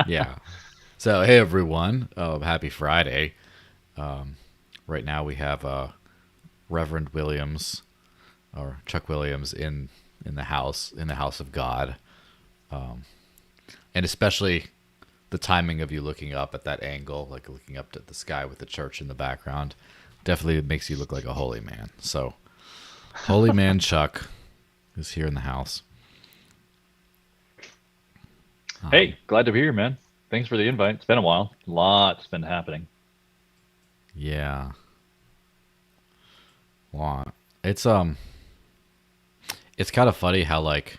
Yeah. So hey everyone, happy Friday. Right now we have Reverend Williams or Chuck Williams in the house of God, and especially the timing of you looking up at that angle, like looking up at the sky with the church in the background, definitely makes you look like a holy man. So holy man Chuck is here in the house. Hey, glad to be here, man. Thanks for the invite. It's been a while. Lots been happening. Yeah, well, it's it's kind of funny how like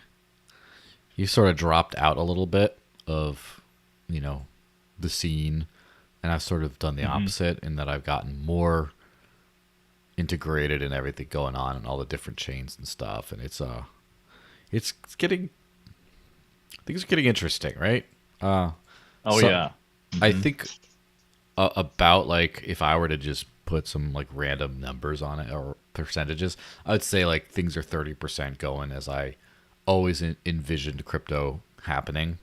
you sort of dropped out a little bit of, you know, the scene, and I've sort of done the hmm opposite in that I've gotten more integrated in everything going on and all the different chains and stuff, and it's getting, things are getting interesting, right? Oh So yeah. I hmm think about like if I were to just put some like random numbers on it or percentages, I would say like things are 30% going as I always envisioned crypto happening.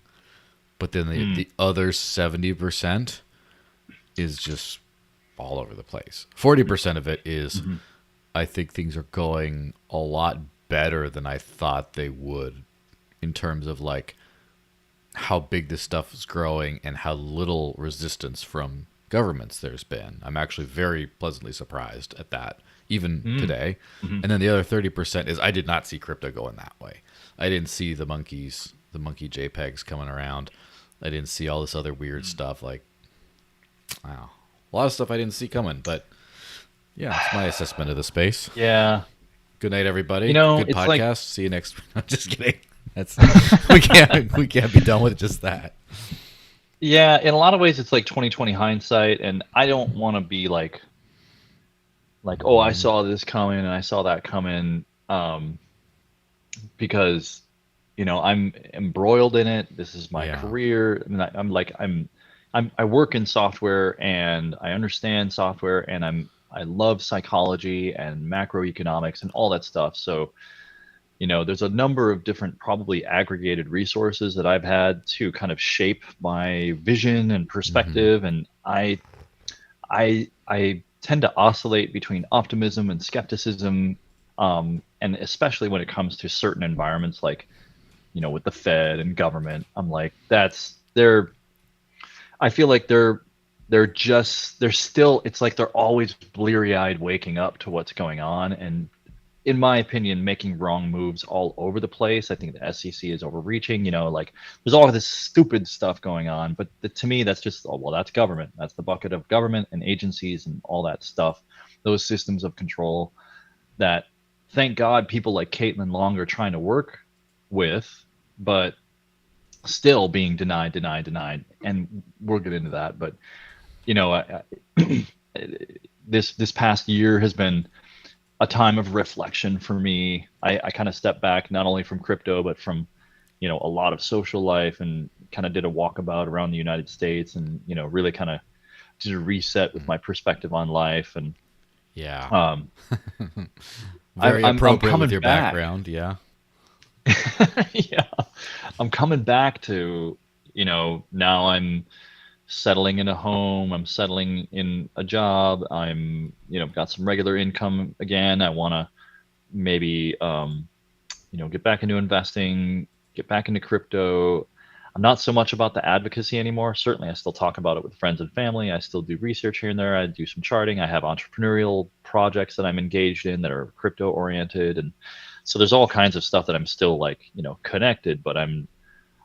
But then Mm. the other 70% is just all over the place. 40% of it is hmm I think things are going a lot better than I thought they would in terms of like how big this stuff is growing and how little resistance from governments there's been. I'm actually very pleasantly surprised at that, even Mm. today. hmm And then the other 30% is I did not see crypto going that way. I didn't see the monkey JPEGs coming around. I didn't see all this other weird stuff. Like, wow, a lot of stuff I didn't see coming. But yeah, it's my assessment of the space. Yeah. Good night, everybody. You know, Good it's like podcast. See you next. I'm just kidding. That's we can't be done with just that. yeah, in a lot of ways it's like 2020 hindsight, and I don't want to be like, oh, I saw this coming and I saw that coming, because I'm embroiled in it. This is my Yeah. career. I mean, I work in software and I understand software, and I love psychology and macroeconomics and all that stuff. So, there's a number of different probably aggregated resources that I've had to kind of shape my vision and Hmm. perspective. And I tend to oscillate between optimism and skepticism. And especially when it comes to certain environments like, with the Fed and government, I'm like, I feel like they're still, it's like they're always bleary eyed waking up to what's going on. And in my opinion, making wrong moves all over the place. I think the SEC is overreaching, like there's all of this stupid stuff going on. But to me, that's just, oh, well, that's government. That's the bucket of government and agencies and all that stuff, those systems of control that, thank God, people like Caitlin Long are trying to work with, but still being denied, denied, denied. And we'll get into that. But you know, this past year has been a time of reflection for me. I kind of stepped back not only from crypto but from a lot of social life, and kind of did a walkabout around the United States, and really kind of did a reset with my perspective on life. And Yeah. um, Very I'm appropriate with coming your back. background. Yeah. Yeah, I'm coming back to, now I'm settling in a home, I'm settling in a job, I'm, got some regular income again. I want to maybe, get back into investing, get back into crypto. I'm not so much about the advocacy anymore. Certainly, I still talk about it with friends and family. I still do research here and there. I do some charting. I have entrepreneurial projects that I'm engaged in that are crypto oriented, and so there's all kinds of stuff that I'm still like, connected, but I'm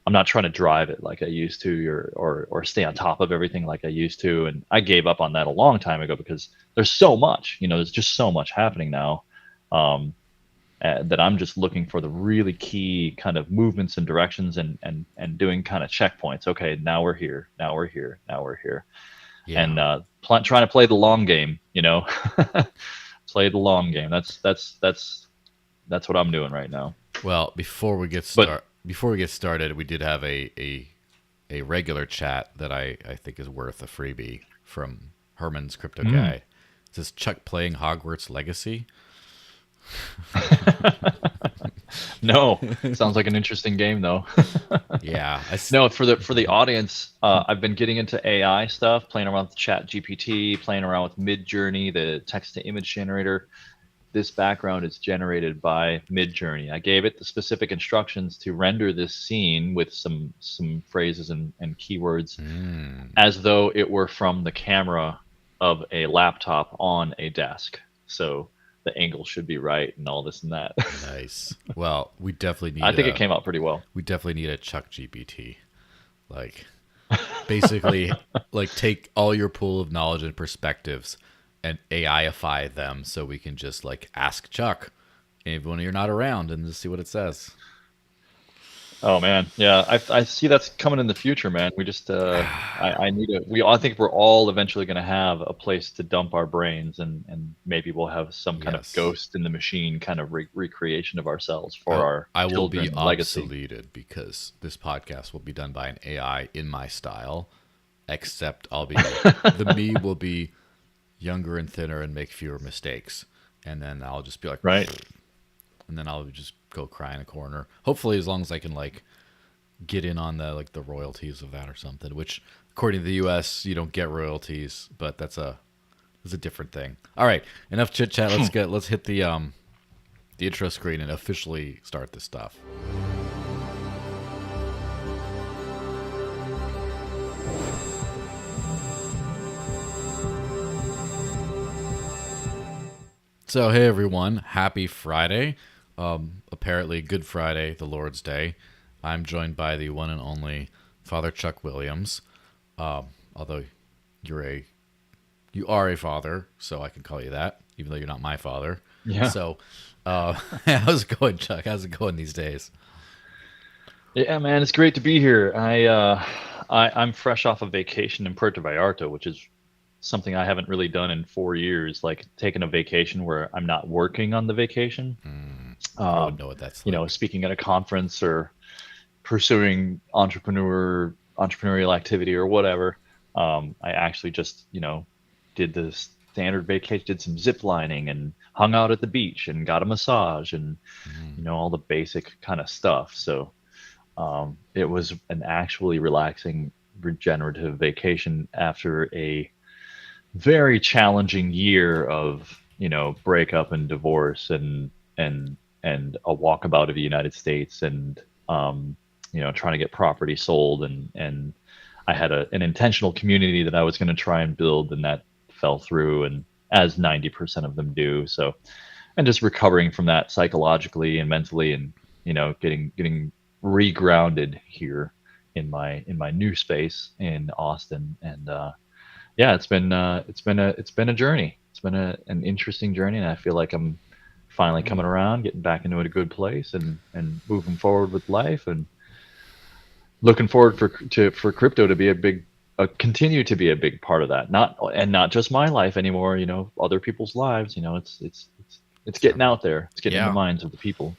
not trying to drive it like I used to, or stay on top of everything like I used to. And I gave up on that a long time ago because there's so much, there's just so much happening now. Um, that I'm just looking for the really key kind of movements and directions, and doing kind of checkpoints. Okay, now we're here. Now we're here. Now we're here. Yeah. And trying to play the long game. Play the long game. That's what I'm doing right now. Well, But before we get started, we did have a regular chat that I think is worth a freebie from Herman's Crypto mm, Guy. It says Chuck playing Hogwarts Legacy. No, sounds like an interesting game though. Yeah. No, for the audience, I've been getting into AI stuff, playing around with Chat GPT, playing around with Midjourney, the text to image generator. This background is generated by Midjourney. I gave it the specific instructions to render this scene with some phrases and keywords as though it were from the camera of a laptop on a desk. So the angle should be right and all this and that. Nice. Well, we definitely I need think it came out pretty well. a Chuck GPT. Like, basically, like, take all your pool of knowledge and perspectives and AIify them so we can just like ask Chuck even when you're not around and just see what it says. Oh man, yeah, I see that's coming in the future, man. We just I need a I think we're all eventually going to have a place to dump our brains, and maybe we'll have some kind of Yes. ghost in the machine kind of recreation of ourselves for I, our I will be children's legacy. obsoleted because this podcast will be done by an AI in my style, except the me will be younger and thinner and make fewer mistakes. And then I'll just be like, Right. and then I'll just go cry in a corner. Hopefully, as long as I can like get in on the royalties of that or something. Which, according to the U.S., you don't get royalties, but that's a different thing. All right, enough chit chat. Let's hit the intro screen and officially start this stuff. So, hey everyone, happy Friday. Apparently, Good Friday, the Lord's Day. I'm joined by the one and only Father Chuck Williams. Although you are a father, so I can call you that, even though you're not my father. Yeah. So, how's it going, Chuck? How's it going these days? Yeah, man, it's great to be here. I'm fresh off a vacation in Puerto Vallarta, which is something I haven't really done in 4 years. Like taking a vacation where I'm not working on the vacation. I would know what that's like. You know, speaking at a conference or pursuing entrepreneurial activity or whatever. I actually just, did the standard vacation, did some zip lining and hung out at the beach and got a massage and, all the basic kind of stuff. So it was an actually relaxing, regenerative vacation after a very challenging year of, breakup and divorce and a walkabout of the United States and, trying to get property sold. And I had an intentional community that I was going to try and build, and that fell through, and as 90% of them do. So, and just recovering from that psychologically and mentally, and, getting regrounded here in my new space in Austin. And, yeah, it's been a journey. It's been an interesting journey, and I feel like I'm finally coming around, getting back into a good place, and moving forward with life, and looking forward for crypto to continue to be a big part of that. Not just my life anymore. Other people's lives. It's getting out there. It's getting in the minds of the people.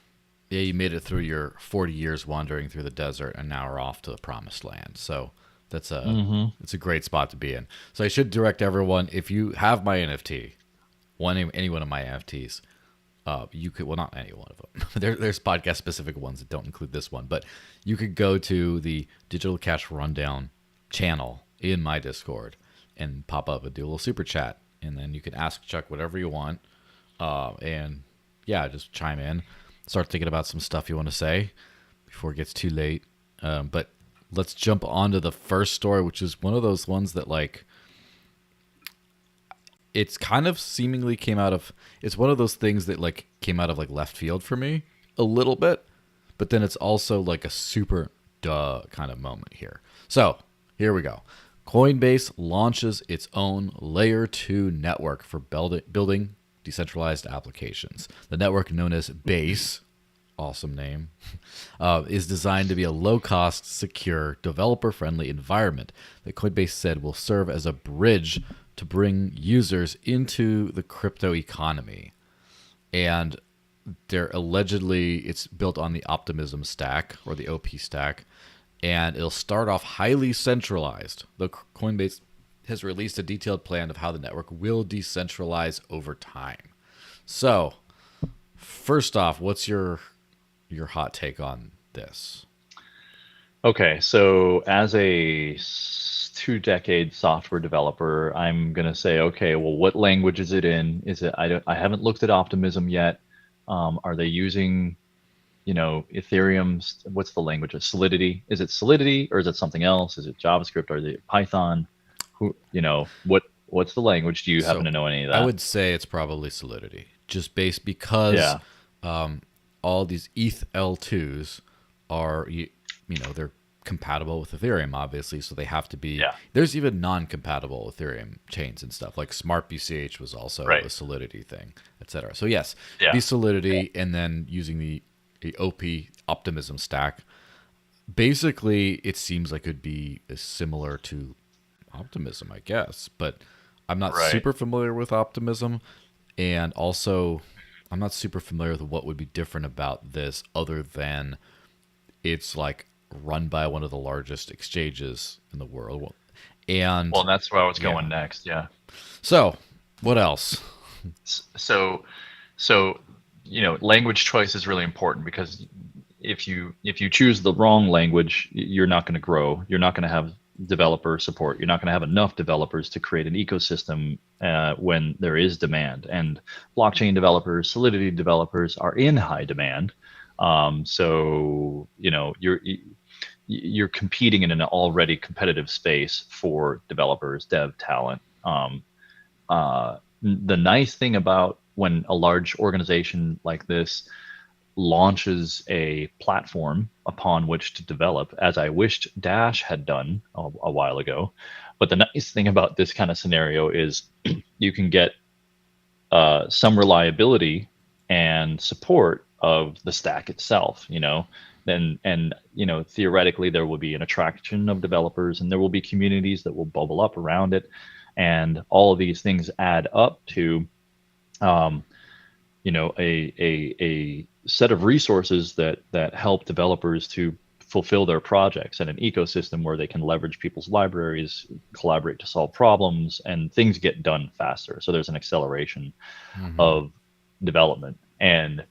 Yeah, you made it through your 40 years wandering through the desert, and now we're off to the promised land. So it's a great spot to be in. So I should direct everyone, if you have my NFT, any one of my NFTs, you could, well, not any one of them. There's podcast specific ones that don't include this one, but you could go to the Digital Cash Rundown channel in my Discord and pop up and do a little super chat, and then you can ask Chuck whatever you want, and yeah, just chime in, start thinking about some stuff you want to say before it gets too late. But let's jump on to the first story, which is one of those ones that it's kind of seemingly it's one of those things that came out of left field for me a little bit, but then it's also like a super duh kind of moment here. So here we go. Coinbase launches its own layer 2 network for building decentralized applications. The network, known as Base, awesome name, is designed to be a low-cost, secure, developer-friendly environment that Coinbase said will serve as a bridge to bring users into the crypto economy. And it's built on the Optimism stack, or the OP stack, and it'll start off highly centralized. The Coinbase has released a detailed plan of how the network will decentralize over time. So, first off, what's your your hot take on this. Okay, so as a 2-decade software developer, I'm gonna say, okay, well, what language is it in? Is it I haven't looked at Optimism yet. Are they using, Ethereum's, what's the language of Solidity? Is it Solidity or is it something else? Is it JavaScript or is it Python? What's the language? Do you happen So to know any of I that? would say it's probably Solidity, just based because Yeah, all these ETH L2s are they're compatible with Ethereum, obviously, so they have to be. yeah, There's even non-compatible Ethereum chains and stuff like Smart BCH was also right. a Solidity thing, etc. So yes, be Yeah, Solidity, and then using the OP Optimism stack. Basically, it seems like it'd be similar to Optimism, I guess, but I'm not right. super familiar with Optimism, and also I'm not super familiar with what would be different about this other than it's like run by one of the largest exchanges in the world. Well, And that's where I was yeah. going next. Yeah. So, what else? So so language choice is really important because if you choose the wrong language, you're not going to grow. You're not going to have developer support. You're not going to have enough developers to create an ecosystem when there is demand. And blockchain developers, Solidity developers are in high demand. So you're competing in an already competitive space for developers, dev talent. The nice thing about when a large organization like this launches a platform upon which to develop, as I wished Dash had done a while ago. But the nice thing about this kind of scenario is you can get some reliability and support of the stack itself. And theoretically there will be an attraction of developers, and there will be communities that will bubble up around it, and all of these things add up to um, a set of resources that help developers to fulfill their projects, and an ecosystem where they can leverage people's libraries, collaborate to solve problems, and things get done faster. So there's an acceleration Hmm. of development. And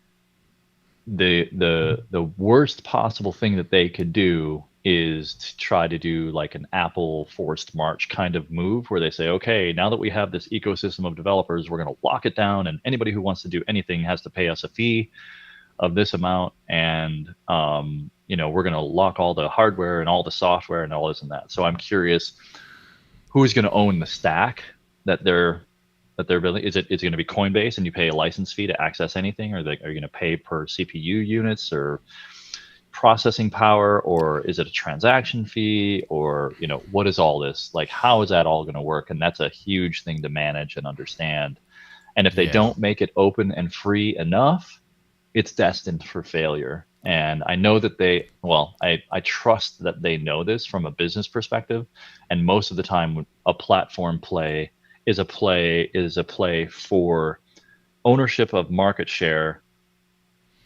the worst possible thing that they could do is to try to do like an Apple forced march kind of move where they say, okay, now that we have this ecosystem of developers, we're going to lock it down, and anybody who wants to do anything has to pay us a fee of this amount, and we're going to lock all the hardware and all the software and all this and that. So I'm curious, who's going to own the stack that they're building? Is it going to be Coinbase and you pay a license fee to access anything, or are you going to pay per CPU units or processing power, or is it a transaction fee, or what is all this like? How is that all going to work? And that's a huge thing to manage and understand. And if they Yeah. don't make it open and free enough, it's destined for failure. And I know that I trust that they know this from a business perspective. And most of the time, a platform play is a play for ownership of market share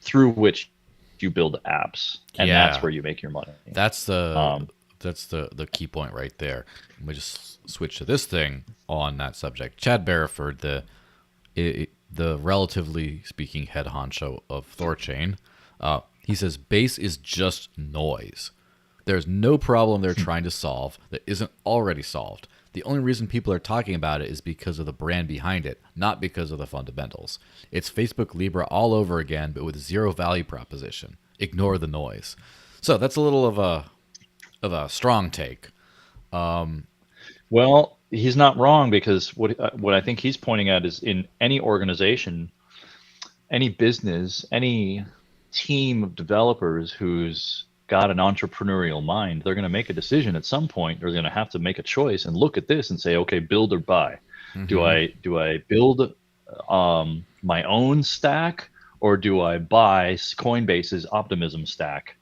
through which you build apps, and that's Yeah. where you make your money. That's the Um, that's the key point right there. Let me just switch to this thing on that subject. Chad Barriford, the relatively speaking head honcho of Thorchain, he says Base is just noise. There's no problem they're trying to solve that isn't already solved. The only reason people are talking about it is because of the brand behind it, not because of the fundamentals. It's Facebook Libra all over again, but with zero value proposition. Ignore the noise. So that's a little of a strong take. well, he's not wrong, because what I think he's pointing at is, in any organization, any business, any team of developers who's got an entrepreneurial mind, they're going to make a decision at some point. They're going to have to make a choice and look at this and say, okay, build or buy. Do Mm-hmm. I build my own stack, or do I buy Coinbase's Optimism stack,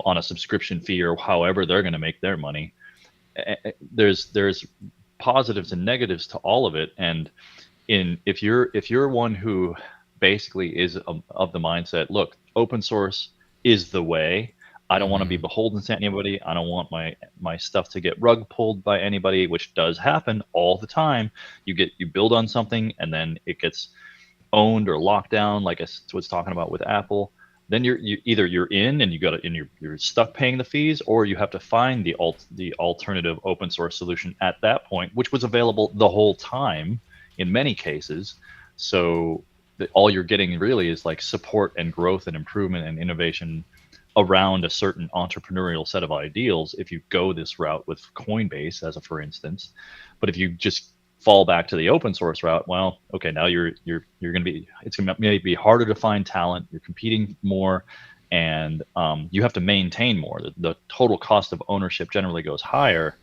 on a subscription fee, or however they're going to make their money? There's positives and negatives to all of it. And if you're one who basically is of the mindset, look, open source is the way. I don't want to be Mm-hmm. beholden to anybody. I don't want my stuff to get rug pulled by anybody, which does happen all the time. You build on something and then it gets owned or locked down, like I was talking about with Apple. then either you're in and you're stuck paying the fees, or you have to find the alternative open source solution at that point, which was available the whole time in many cases. So all you're getting really is like support and growth and improvement and innovation around a certain entrepreneurial set of ideals if you go this route with Coinbase as a for instance. But if you just fall back to the open source route, well, okay, now you're going to be, it's going to maybe be harder to find talent, you're competing more, and you have to maintain more. The total cost of ownership generally goes higher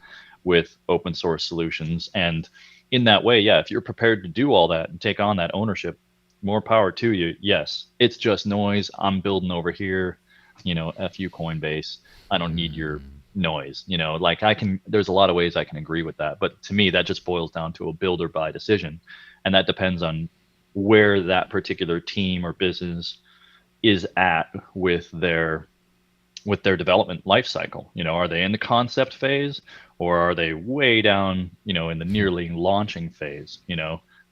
with open source solutions. And in that way, yeah, if you're prepared to do all that and take on that ownership, more power to you. Yes, it's just noise. I'm building over here, F you Coinbase. I don't need your noise, like there's a lot of ways I can agree with that. But to me, that just boils down to a build or buy decision. And that depends on where that particular team or business is at with their development life cycle. Are they in the concept phase, or are they way down, in the nearly launching phase,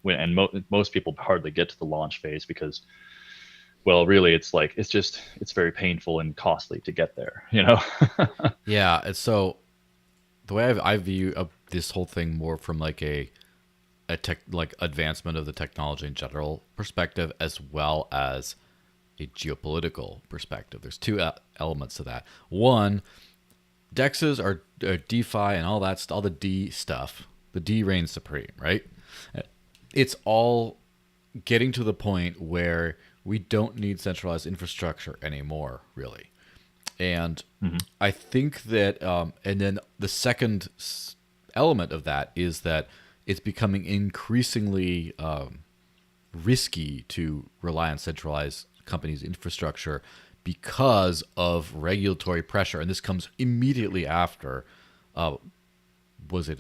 and most people hardly get to the launch phase because, well, really, it's very painful and costly to get there, Yeah, and so the way I view this whole thing more from like a tech, like advancement of the technology in general perspective, as well as a geopolitical perspective. There's two elements to that. One, DEXs are DeFi and all that, all the D stuff. The D reigns supreme, right? It's all getting to the point where we don't need centralized infrastructure anymore, really. And I think that, and then the second element of that is that it's becoming increasingly risky to rely on centralized companies' infrastructure because of regulatory pressure. And this comes immediately after, was it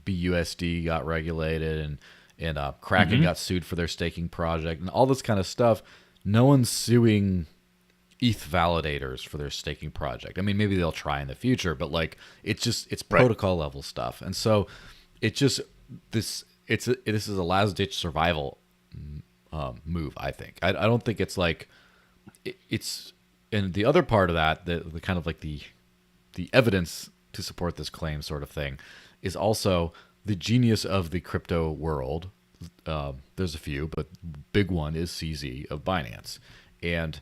BUSD got regulated, and Kraken got sued for their staking project and all this kind of stuff. No one's suing ETH validators for their staking project. I mean, maybe they'll try in the future, but like it's protocol level stuff. And so this is a last ditch survival move, I think. I don't think it's like it's, and the other part of that, the kind of like the evidence to support this claim sort of thing is also the genius of the crypto world. There's a few, but big one is CZ of Binance. And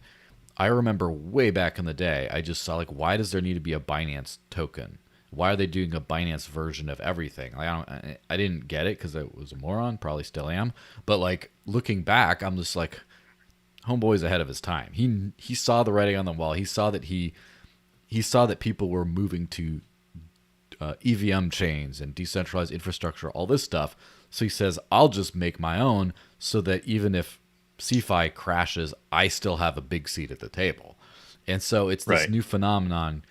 I remember way back in the day, I just saw like, why does there need to be a Binance token? Why are they doing a Binance version of everything? Like, I didn't get it because I was a moron, probably still am. But like looking back, I'm just like, homeboy's ahead of his time. He saw the writing on the wall. He saw that he saw that people were moving to EVM chains and decentralized infrastructure, all this stuff. So he says, I'll just make my own so that even if CeFi crashes, I still have a big seat at the table. And so it's this new phenomenon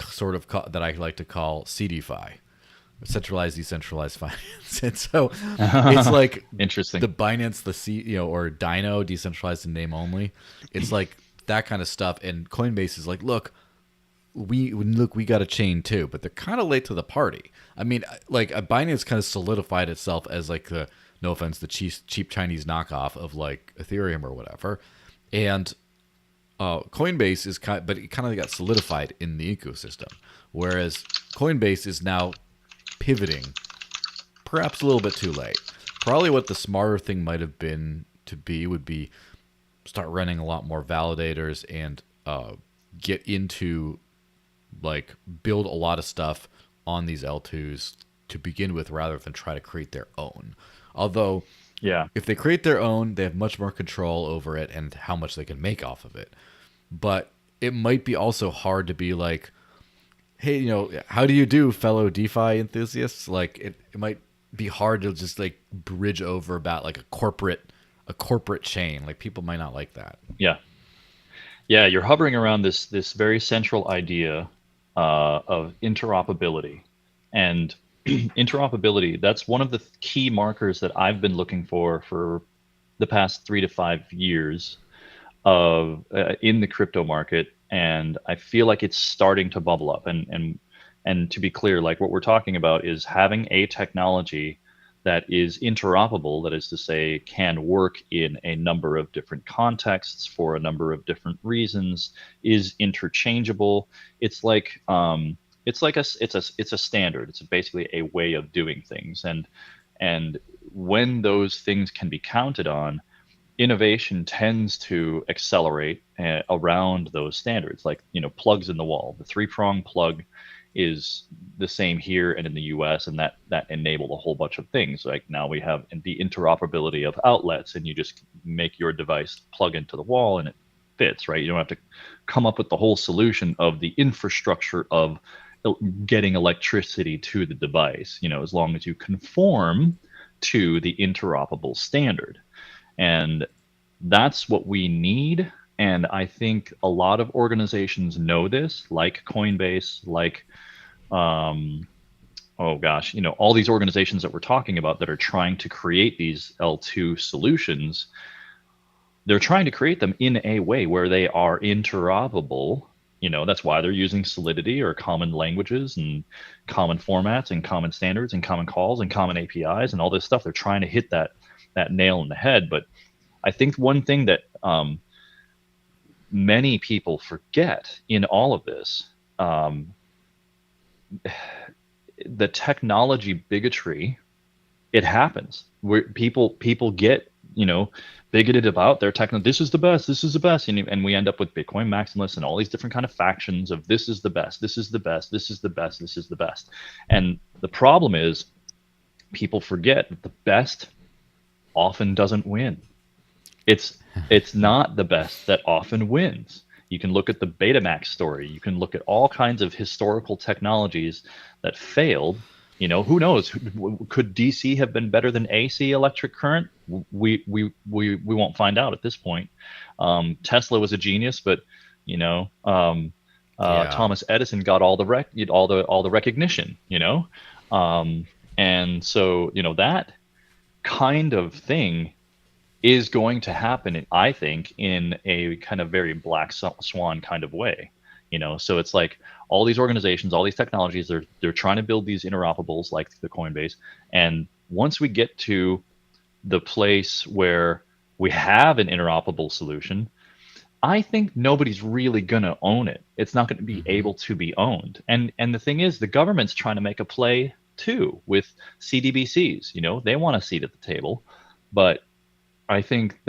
sort of that I like to call CDFi, centralized decentralized finance. And so it's like interesting. The Binance, or Dino, decentralized in name only. It's like that kind of stuff. And Coinbase is like, look, we got a chain too, but they're kind of late to the party. I mean, like Binance kind of solidified itself as like the, no offense, the cheap Chinese knockoff of like Ethereum or whatever. And Coinbase is but it kind of got solidified in the ecosystem, whereas Coinbase is now pivoting, perhaps a little bit too late. Probably what the smarter thing might have been would be start running a lot more validators and get into like build a lot of stuff on these L2s to begin with, rather than try to create their own. Although, yeah, if they create their own, they have much more control over it and how much they can make off of it. But it might be also hard to be like, hey, how do you do, fellow DeFi enthusiasts? Like it might be hard to just like bridge over about like a corporate chain. Like people might not like that. Yeah. You're hovering around this very central idea of interoperability. And interoperability, that's one of the key markers that I've been looking for the past 3 to 5 years of in the crypto market. And I feel like it's starting to bubble up. And to be clear, like what we're talking about is having a technology that is interoperable, that is to say, can work in a number of different contexts for a number of different reasons, is interchangeable. It's like it's a standard. It's basically a way of doing things, and when those things can be counted on, innovation tends to accelerate around those standards. Like, plugs in the wall. The three-prong plug is the same here and in the US, and that enabled a whole bunch of things. Like, now we have the interoperability of outlets, and you just make your device plug into the wall and it fits, right? You don't have to come up with the whole solution of the infrastructure of getting electricity to the device, as long as you conform to the interoperable standard. And that's what we need. And I think a lot of organizations know this, like Coinbase, like, oh gosh, all these organizations that we're talking about that are trying to create these L2 solutions. They're trying to create them in a way where they are interoperable. That's why they're using Solidity or common languages and common formats and common standards and common calls and common APIs and all this stuff. They're trying to hit that nail in the head. But I think one thing that many people forget in all of this, the technology bigotry, it happens where people get bigoted about their techno. This is the best. This is the best, and we end up with Bitcoin maximalists and all these different kind of factions of this is the best. This is the best. This is the best. This is the best. And the problem is, people forget that the best often doesn't win. It's not the best that often wins. You can look at the Betamax story. You can look at all kinds of historical technologies that failed. Who knows? Could DC have been better than AC electric current? We won't find out at this point. Tesla was a genius, but Thomas Edison got all the recognition. And so that kind of thing is going to happen, I think, in a kind of very black swan kind of way. So it's like all these organizations, all these technologies, they're trying to build these interoperables like the Coinbase. And once we get to the place where we have an interoperable solution, I think nobody's really going to own it. It's not going to be able to be owned. And the thing is, the government's trying to make a play too with CBDCs. They want a seat at the table, but I think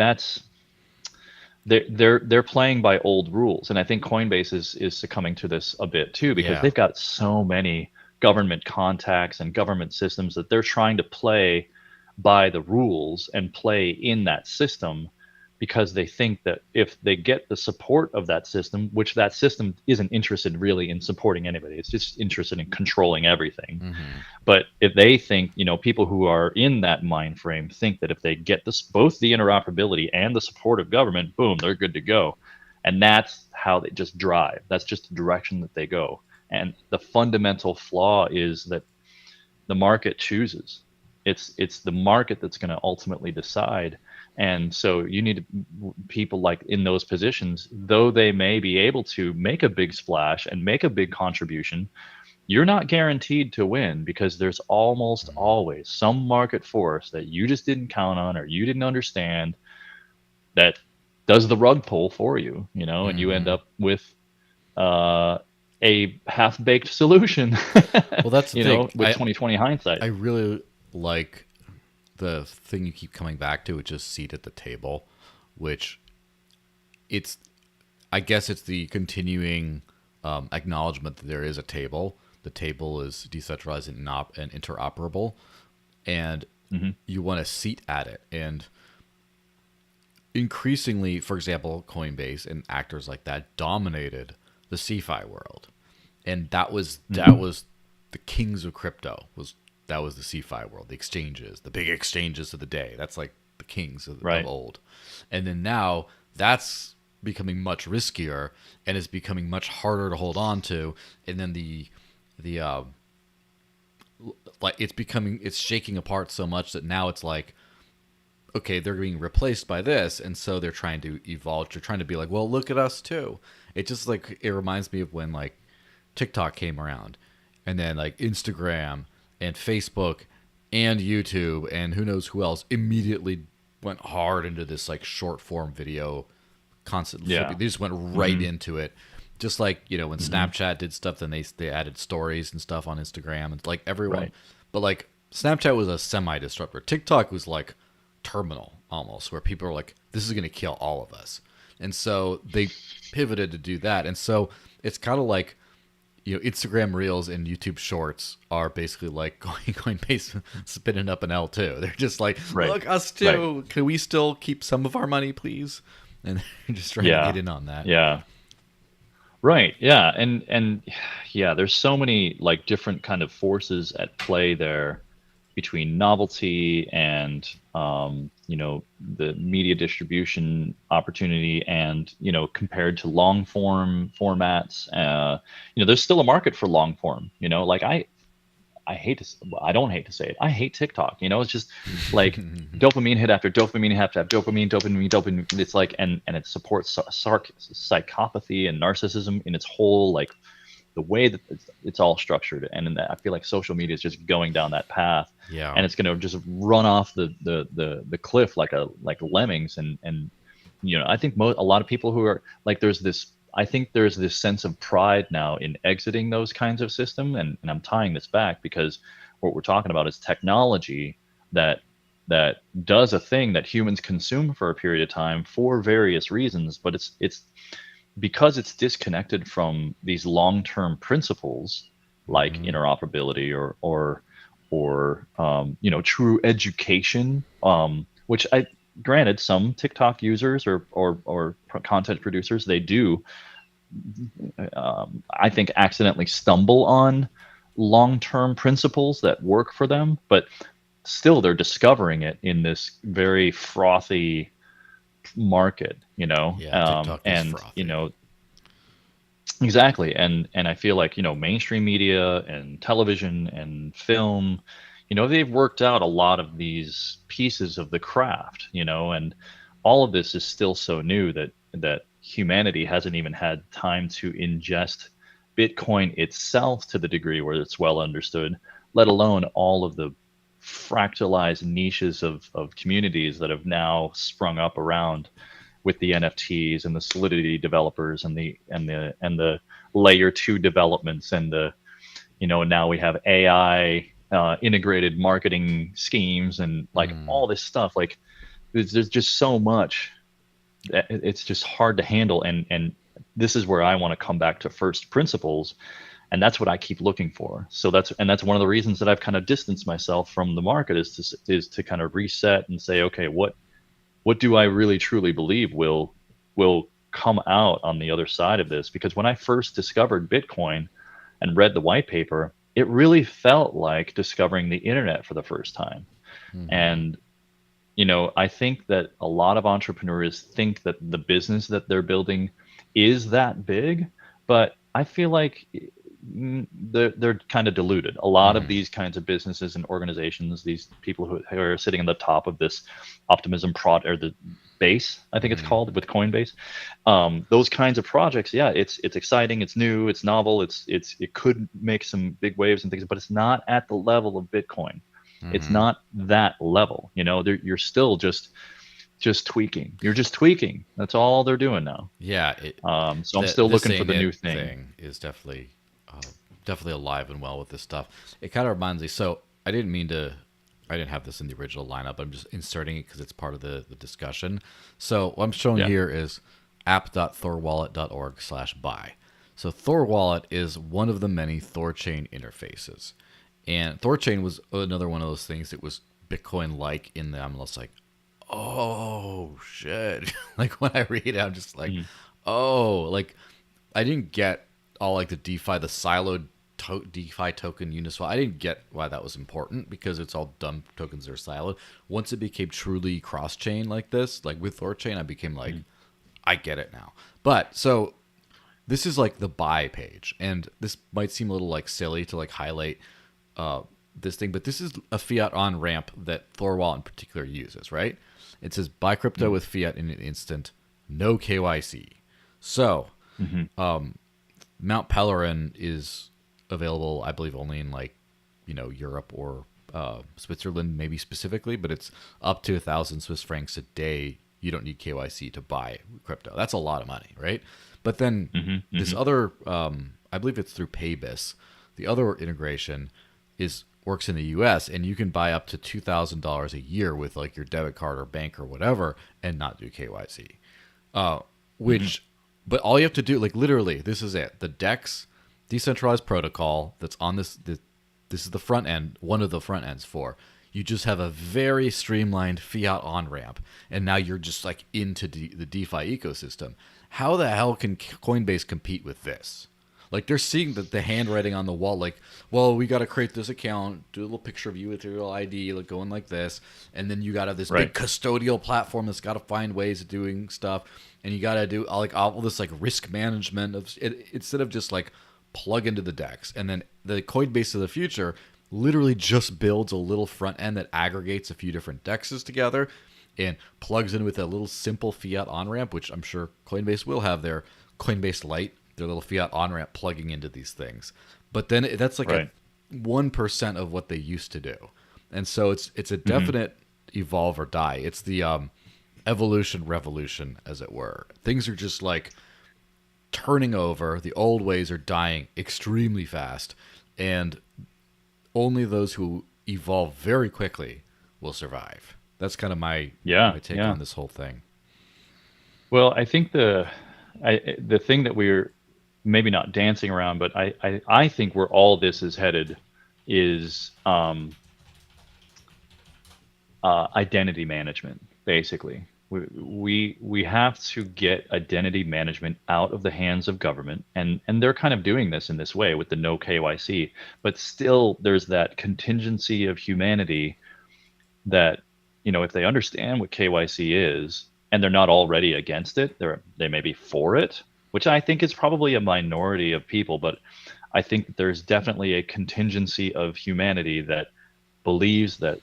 they're playing by old rules, and I think Coinbase is succumbing to this a bit too, because they've got so many government contacts and government systems that they're trying to play by the rules and play in that system, because they think that if they get the support of that system, which that system isn't interested really in supporting anybody, it's just interested in controlling everything. But if they think, people who are in that mind frame think that if they get this, both the interoperability and the support of government, boom, they're good to go. And that's how they just drive. That's just the direction that they go. And the fundamental flaw is that the market chooses. It's the market that's going to ultimately decide. And so you need people like in those positions, though they may be able to make a big splash and make a big contribution, you're not guaranteed to win, because there's almost always some market force that you just didn't count on or you didn't understand that does the rug pull for you, and you end up with a half-baked solution. Well, that's the thing. With 2020 hindsight. I really like the thing you keep coming back to, which is seat at the table, which I guess it's the continuing acknowledgement that there is a table. The table is decentralized and interoperable, and you want a seat at it. And increasingly, for example, Coinbase and actors like that dominated the CeFi world, and that was the kings of crypto. That was the CeFi world, the exchanges, the big exchanges of the day. That's like the kings of old. And then now that's becoming much riskier and is becoming much harder to hold on to. And then it's shaking apart so much that now it's like, okay, they're being replaced by this. And so they're trying to evolve. They're trying to be like, well, look at us too. It just it reminds me of when TikTok came around, and then Instagram and Facebook and YouTube and who knows who else immediately went hard into this like short form video concept. Yeah. They just went right into it. Just like, when Snapchat did stuff, then they added stories and stuff on Instagram. And like everyone, Right. but like Snapchat was a semi disruptor. TikTok was like terminal almost, where people are like, this is going to kill all of us. And so they pivoted to do that. And so it's kind of like, Instagram Reels and YouTube Shorts are basically like Coinbase spinning up an L2. They're just like, Right. look, us too. Can we still keep some of our money, please? And they're just trying to get in on that. Yeah. Right. Yeah. And yeah, there's so many like different kind of forces at play there between novelty and the media distribution opportunity and compared to long form formats. There's still a market for long form. Like I don't hate to say it. I hate TikTok. It's just like dopamine hit after dopamine after dopamine. It's like, and it supports psychopathy and narcissism in its whole, like the way that it's all structured. And I feel like social media is just going down that path. Yeah. And it's going to just run off the cliff like lemmings. And I think a lot of people who are like, I think there's this sense of pride now in exiting those kinds of system, and I'm tying this back because what we're talking about is technology that does a thing that humans consume for a period of time for various reasons, but it's because it's disconnected from these long-term principles like interoperability or true education, which granted, some TikTok users or content producers, they do, I think, accidentally stumble on long-term principles that work for them, but still they're discovering it in this very frothy market, TikTok is and frothy. Exactly. And I feel like, mainstream media and television and film, they've worked out a lot of these pieces of the craft, and all of this is still so new that humanity hasn't even had time to ingest Bitcoin itself to the degree where it's well understood, let alone all of the fractalized niches of communities that have now sprung up around with the NFTs and the Solidity developers and the layer 2 developments and now we have AI integrated marketing schemes and like all this stuff. Like there's just so much that it's just hard to handle, and this is where I want to come back to first principles, and that's what I keep looking for. So that's one of the reasons that I've kind of distanced myself from the market is to kind of reset and say, okay, what do I really truly believe will come out on the other side of this? Because when I first discovered Bitcoin and read the white paper, it really felt like discovering the internet for the first time. And I think that a lot of entrepreneurs think that the business that they're building is that big, but I feel like they're kind of deluded. A lot of these kinds of businesses and organizations, these people who are sitting on the top of this optimism or the Base, I think it's called, with Coinbase, those kinds of projects, yeah, it's exciting, it's new, it's novel, it could make some big waves and things, but it's not at the level of Bitcoin. It's not that level. You're still just tweaking. You're just tweaking. That's all they're doing now. Yeah. So I'm still looking for the new thing is definitely alive and well with this stuff. It kind of reminds me. So I didn't have this in the original lineup. I'm just inserting it because it's part of the discussion. So what I'm showing here is app.thorwallet.org/buy. So Thor Wallet is one of the many Thorchain interfaces. And Thorchain was another one of those things that was Bitcoin-like in that I'm just like, oh, shit. Like when I read it, I'm just like, oh, like I didn't get all like the DeFi, the siloed DeFi token Uniswap. I didn't get why that was important because it's all dumb tokens that are siloed. Once it became truly cross-chain like this, like with Thorchain, I became like, I get it now. But so this is like the buy page, and this might seem a little like silly to like highlight this thing, but this is a fiat on ramp that Thor Wallet in particular uses, right? It says buy crypto with fiat in an instant, no KYC. So Mount Pelerin is available, I believe, only in like Europe or Switzerland maybe specifically, but it's up to 1,000 Swiss francs a day. You don't need KYC to buy crypto. That's a lot of money, right? But then this other, I believe it's through Paybase. The other integration works in the U.S. and you can buy up to $2,000 a year with like your debit card or bank or whatever and not do KYC. Which, but all you have to do, like literally, this is it. The DEX decentralized protocol that's on this is the front end, one of the front ends for. You just have a very streamlined fiat on ramp, and now you're just like into the DeFi ecosystem. How the hell can Coinbase compete with this? Like they're seeing the handwriting on the wall. Like, well, we got to create this account, do a little picture of you with your little ID, like going like this, and then you got to have this big custodial platform that's got to find ways of doing stuff, and you got to do like all this like risk management of it, instead of just like plug into the DEX. And then the Coinbase of the future literally just builds a little front end that aggregates a few different DEXs together and plugs in with a little simple fiat on ramp, which I'm sure Coinbase will have their Coinbase Lite, their little fiat on ramp plugging into these things. But then that's like a 1% of what they used to do. And so it's a definite evolve or die. It's the evolution revolution, as it were. Things are just like turning over. The old ways are dying extremely fast, and only those who evolve very quickly will survive. That's kind of my take on this whole thing. Well, I think the thing that we're maybe not dancing around, but I think where all this is headed is identity management, basically. We have to get identity management out of the hands of government, and they're kind of doing this in this way with the no KYC, but still there's that contingency of humanity that, you know, if they understand what KYC is and they're not already against it, they may be for it, which I think is probably a minority of people, but I think there's definitely a contingency of humanity that believes that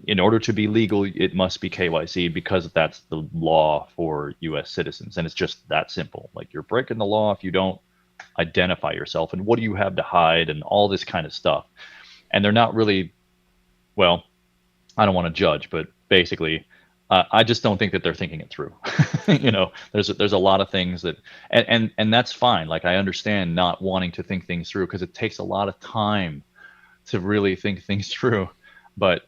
in order to be legal, it must be KYC because that's the law for U.S. citizens. And it's just that simple. Like, you're breaking the law if you don't identify yourself, and what do you have to hide, and all this kind of stuff. And they're not really, well, I don't want to judge, but basically, I just don't think that they're thinking it through. You know, there's a lot of things that, and that's fine. Like, I understand not wanting to think things through because it takes a lot of time to really think things through. But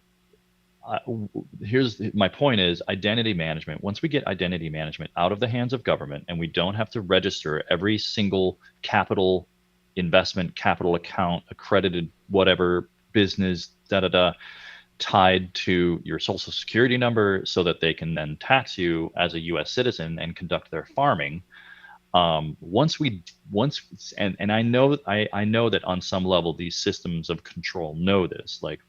here's my point is identity management. Once we get identity management out of the hands of government and we don't have to register every single capital investment, capital account, accredited whatever business, tied to your social security number so that they can then tax you as a US citizen and conduct their farming. And I know that on some level these systems of control know this. Like,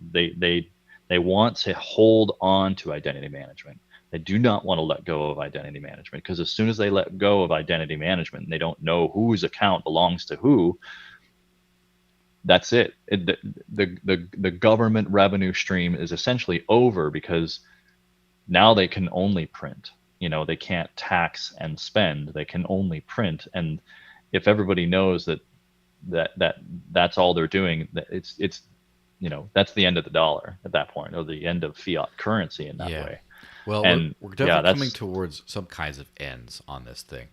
they want to hold on to identity management. They do not want to let go of identity management, because as soon as they let go of identity management and they don't know whose account belongs to who, that's it. The government revenue stream is essentially over, because now they can only print. You know, they can't tax and spend. They can only print. And if everybody knows that's all they're doing, it's you know, that's the end of the dollar at that point, or the end of fiat currency in that way. Well, and we're definitely coming towards some kinds of ends on this thing.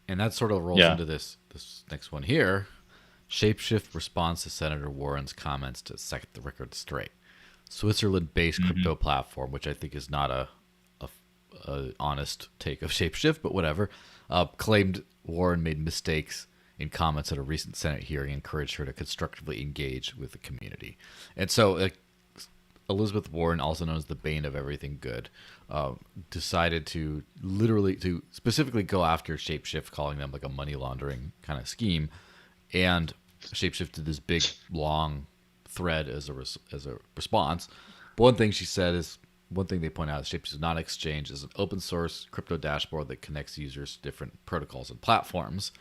And that sort of rolls into this next one here. ShapeShift responds to Senator Warren's comments to set the record straight. Switzerland-based crypto platform, which I think is not a honest take of ShapeShift, but whatever, claimed Warren made mistakes in comments at a recent Senate hearing, encouraged her to constructively engage with the community. And so Elizabeth Warren, also known as the bane of everything good, decided to specifically go after ShapeShift, calling them like a money laundering kind of scheme. And ShapeShift did this big, long thread as a response. But one thing they point out is ShapeShift is not an exchange. It's an open source crypto dashboard that connects users to different protocols and platforms.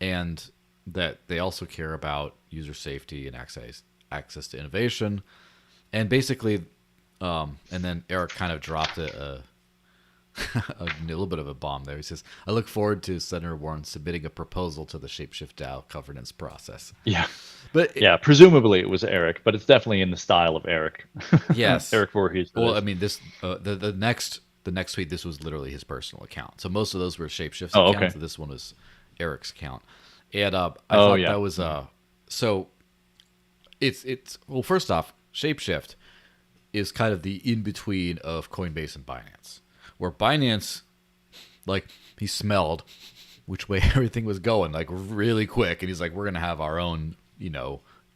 And that they also care about user safety and access to innovation. And basically, and then Eric kind of dropped a a little bit of a bomb there. He says, "I look forward to Senator Warren submitting a proposal to the ShapeShift DAO governance process." Yeah. But Yeah, presumably it was Eric, but it's definitely in the style of Eric. yes, Eric Voorhees. That well, I is. mean, this the next tweet, this was literally his personal account. So most of those were ShapeShift's Oh, okay. accounts. This one was Eric's account, and I Oh, thought yeah. that was so. It's well, first off, ShapeShift is kind of the in between of Coinbase and Binance, where Binance, like, he smelled which way everything was going, like, really quick, and he's like, we're gonna have our own,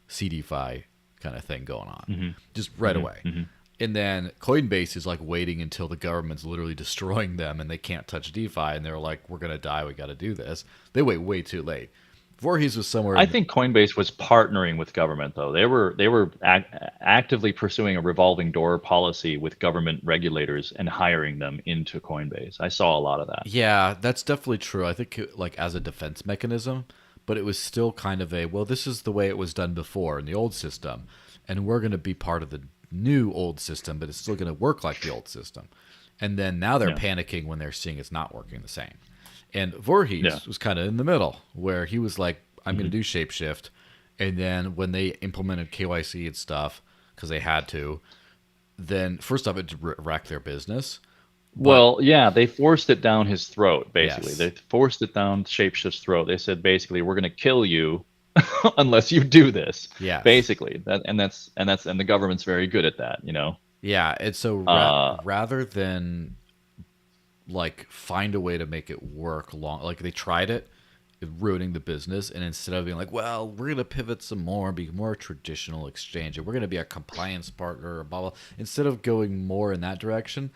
CDFI kind of thing going on, just right away. And then Coinbase is like waiting until the government's literally destroying them and they can't touch DeFi, and they're like, we're gonna die, we got to do this. They wait way too late. Voorhees was somewhere. I think Coinbase was partnering with government though. They were actively pursuing a revolving door policy with government regulators and hiring them into Coinbase. I saw a lot of that. Yeah, that's definitely true. I think like as a defense mechanism, but it was still kind of a, well, this is the way it was done before in the old system, and we're going to be part of the new old system, but it's still going to work like the old system. And then now they're Yeah. panicking when they're seeing it's not working the same. And Voorhees Yeah. was kind of in the middle, where he was like, I'm going to do Shapeshift. And then when they implemented KYC and stuff, because they had to, then first off, it wrecked their business. Well, yeah, they forced it down his throat, basically. Yes. They forced it down Shapeshift's throat. They said basically, we're going to kill you unless you do this. Yes. Basically. And the government's very good at that, you know. Yeah, and so Uh, rather than like find a way to make it work like they tried it, ruining the business, and instead of being like, well, we're gonna pivot some more, be more traditional exchange, and we're gonna be a compliance partner, blah blah. Instead of going more in that direction,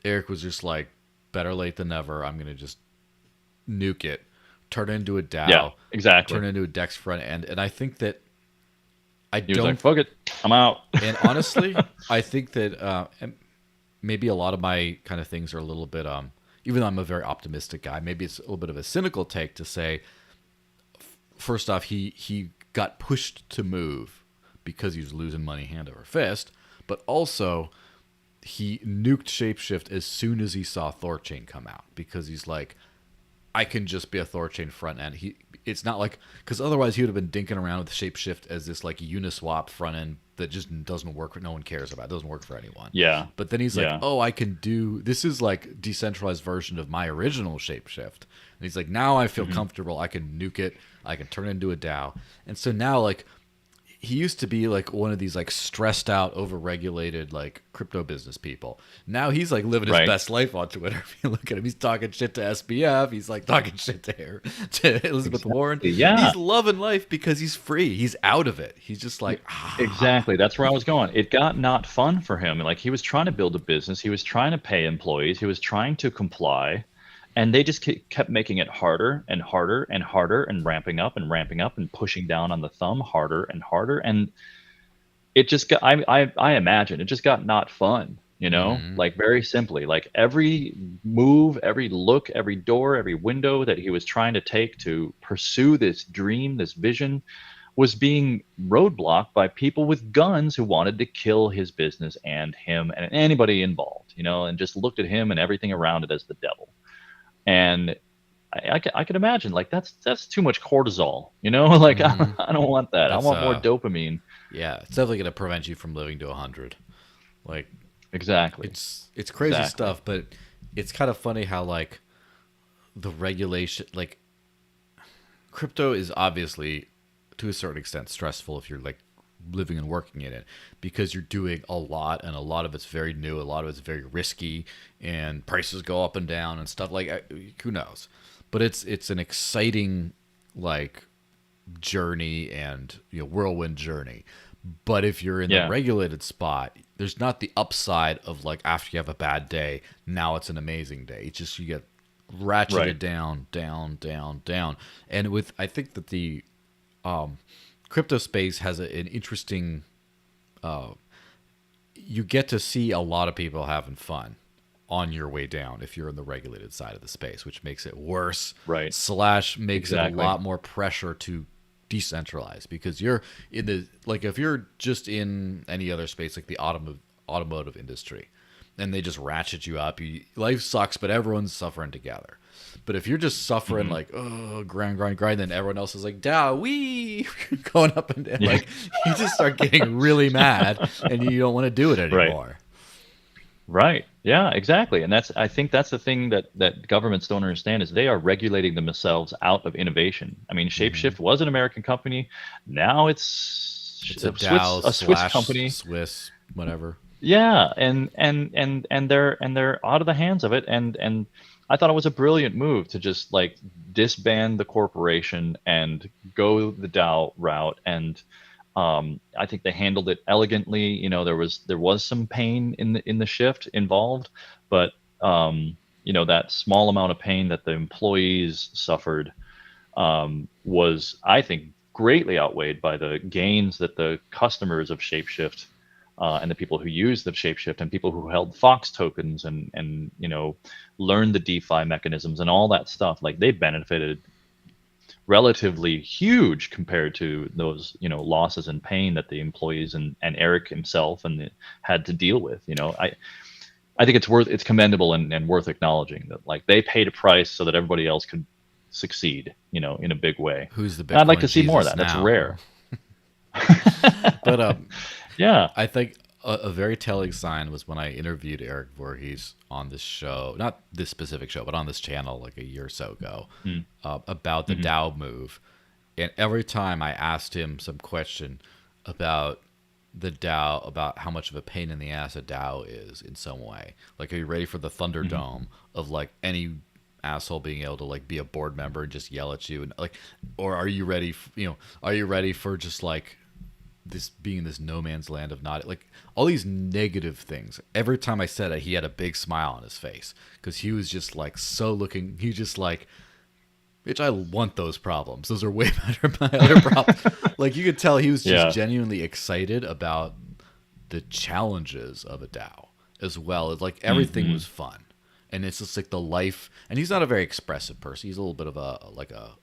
Eric was just like, better late than never. I'm gonna just nuke it, turn it into a DAO, yeah, exactly. turn it into a DEX front end, and I think that I He was don't like, fuck it, I'm out. And honestly, I think that and maybe a lot of my kind of things are a little bit, even though I'm a very optimistic guy, maybe it's a little bit of a cynical take to say, first off, he got pushed to move because he was losing money hand over fist, but also he nuked Shapeshift as soon as he saw Thorchain come out, because he's like, I can just be a Thorchain front end. It's not like, because otherwise he would have been dinking around with Shapeshift as this like Uniswap front end that just doesn't work. No one cares about. It doesn't work for anyone. Yeah. But then he's Yeah. like, oh, I can do this is like decentralized version of my original Shapeshift. And he's like, now I feel comfortable. I can nuke it. I can turn it into a DAO. And so now, like, he used to be like one of these like stressed out, overregulated like crypto business people. Now he's like living his Right. best life on Twitter. If you look at him, he's talking shit to SBF. He's like talking shit to Elizabeth Warren. Yeah. He's loving life because he's free. He's out of it. He's just like, Exactly. That's where I was going. It got not fun for him. Like he was trying to build a business. He was trying to pay employees. He was trying to comply. And they just kept making it harder and harder and harder and ramping up and pushing down on the thumb harder and harder. And it just got, I imagine it just got not fun, you know, like very simply, like every move, every look, every door, every window that he was trying to take to pursue this dream, this vision, was being roadblocked by people with guns who wanted to kill his business and him and anybody involved, you know, and just looked at him and everything around it as the devil. And I could imagine, like, that's too much cortisol, you know, like I don't want that. That's, I want more dopamine. yeah, it's definitely gonna prevent you from living to 100. Like, Exactly. it's crazy Exactly. stuff, but it's kind of funny how like the regulation, like crypto is obviously to a certain extent stressful if you're like living and working in it, because you're doing a lot, and a lot of it's very new, a lot of it's very risky, and prices go up and down and stuff, like who knows. But it's an exciting like journey, and whirlwind journey. But if you're in the Yeah. regulated spot, there's not the upside of like after you have a bad day, now it's an amazing day. It's just you get ratcheted Right. down, down, down, down. And with, I think that the crypto space has an interesting, you get to see a lot of people having fun on your way down if you're in the regulated side of the space, which makes it worse. Right. / makes it a Exactly. lot more pressure to decentralize, because you're in the, like, if you're just in any other space like the automotive industry, and they just ratchet you up. Life sucks, but everyone's suffering together. But if you're just suffering Hmm. like, oh, grind, then everyone else is like, Dow, we going up and down. Yeah. Like, you just start getting really mad and you don't want to do it Right. anymore. Right. Yeah, exactly. And I think that's the thing that governments don't understand is they are regulating themselves out of innovation. I mean, Hmm. ShapeShift was an American company. Now it's It's a Dow A Swiss slash company. Swiss, whatever. Yeah, and they're out of the hands of it, and I thought it was a brilliant move to just like disband the corporation and go the DAO route, and I think they handled it elegantly. There was some pain in the shift involved, but that small amount of pain that the employees suffered was, I think, greatly outweighed by the gains that the customers of ShapeShift and the people who use the ShapeShift and people who held Fox tokens and learned the DeFi mechanisms and all that stuff, like they benefited relatively huge compared to those losses and pain that the employees and Eric himself had to deal with. I think it's commendable and worth acknowledging that like they paid a price so that everybody else could succeed, in a big way. Who's the And I'd like Bitcoin to see more of Jesus that. That's now? rare. But Yeah. I think a very telling sign was when I interviewed Eric Voorhees on this show, not this specific show, but on this channel like a year or so ago, Mm. about the Hmm. DAO move. And every time I asked him some question about the DAO, about how much of a pain in the ass a DAO is in some way. Like, are you ready for the Hmm. Thunderdome of like any asshole being able to like be a board member and just yell at you and like, or are you ready? Are you ready for just like this being this no man's land of not like all these negative things. Every time I said it, he had a big smile on his face because he was just like so looking. He just like, bitch, I want those problems. Those are way better than my other problems. Like you could tell he was just Yeah. genuinely excited about the challenges of a DAO as well as like everything Hmm. was fun. And it's just like the life. And he's not a very expressive person. He's a little bit of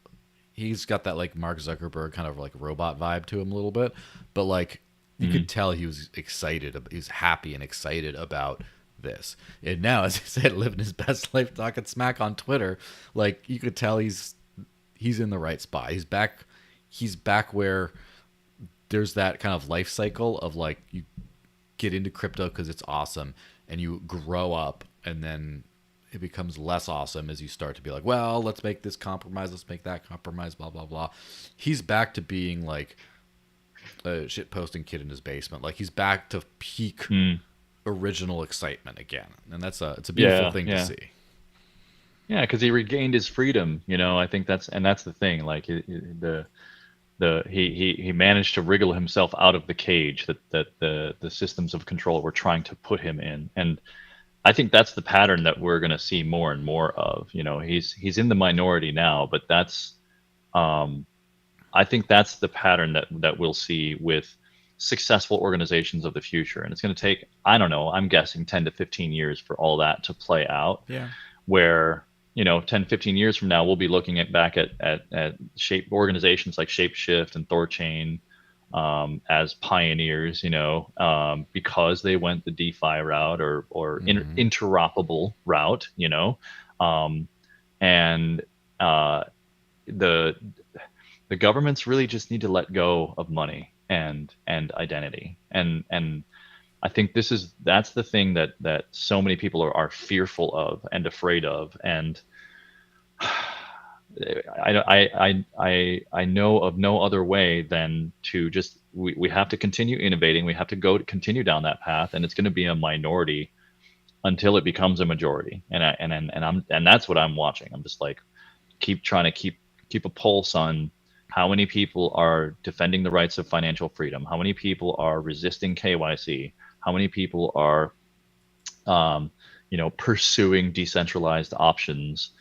he's got that like Mark Zuckerberg kind of like robot vibe to him a little bit, but like you Hmm. could tell he was excited, he was happy and excited about this. And now, as I said, living his best life, talking smack on Twitter, like you could tell he's in the right spot. He's back where there's that kind of life cycle of like you get into crypto because it's awesome and you grow up and then it becomes less awesome as you start to be like, well, let's make this compromise, let's make that compromise, blah blah blah. He's back to being like a shit posting kid in his basement. Like he's back to peak Mm. original excitement again, and it's a beautiful Yeah. thing to Yeah. see. Yeah. Because he regained his freedom. I think that's the thing. Like he managed to wriggle himself out of the cage that the systems of control were trying to put him in, and I think that's the pattern that we're going to see more and more of. He's in the minority now, but um, I think that's the pattern that we'll see with successful organizations of the future, and it's going to take, I don't know, I'm guessing 10 to 15 years for all that to play out. Yeah. Where 10, 15 years from now, we'll be looking back at shape organizations like ShapeShift and Thorchain as pioneers, because they went the DeFi route or Hmm. interoperable route, um, and the the governments really just need to let go of money and identity, and I think that's the thing that so many people are fearful of and afraid of, and I know of no other way than to just we have to continue innovating. We have to continue down that path, and it's going to be a minority until it becomes a majority. And that's what I'm watching. I'm just like keep trying to keep a pulse on how many people are defending the rights of financial freedom, how many people are resisting KYC, how many people are pursuing decentralized options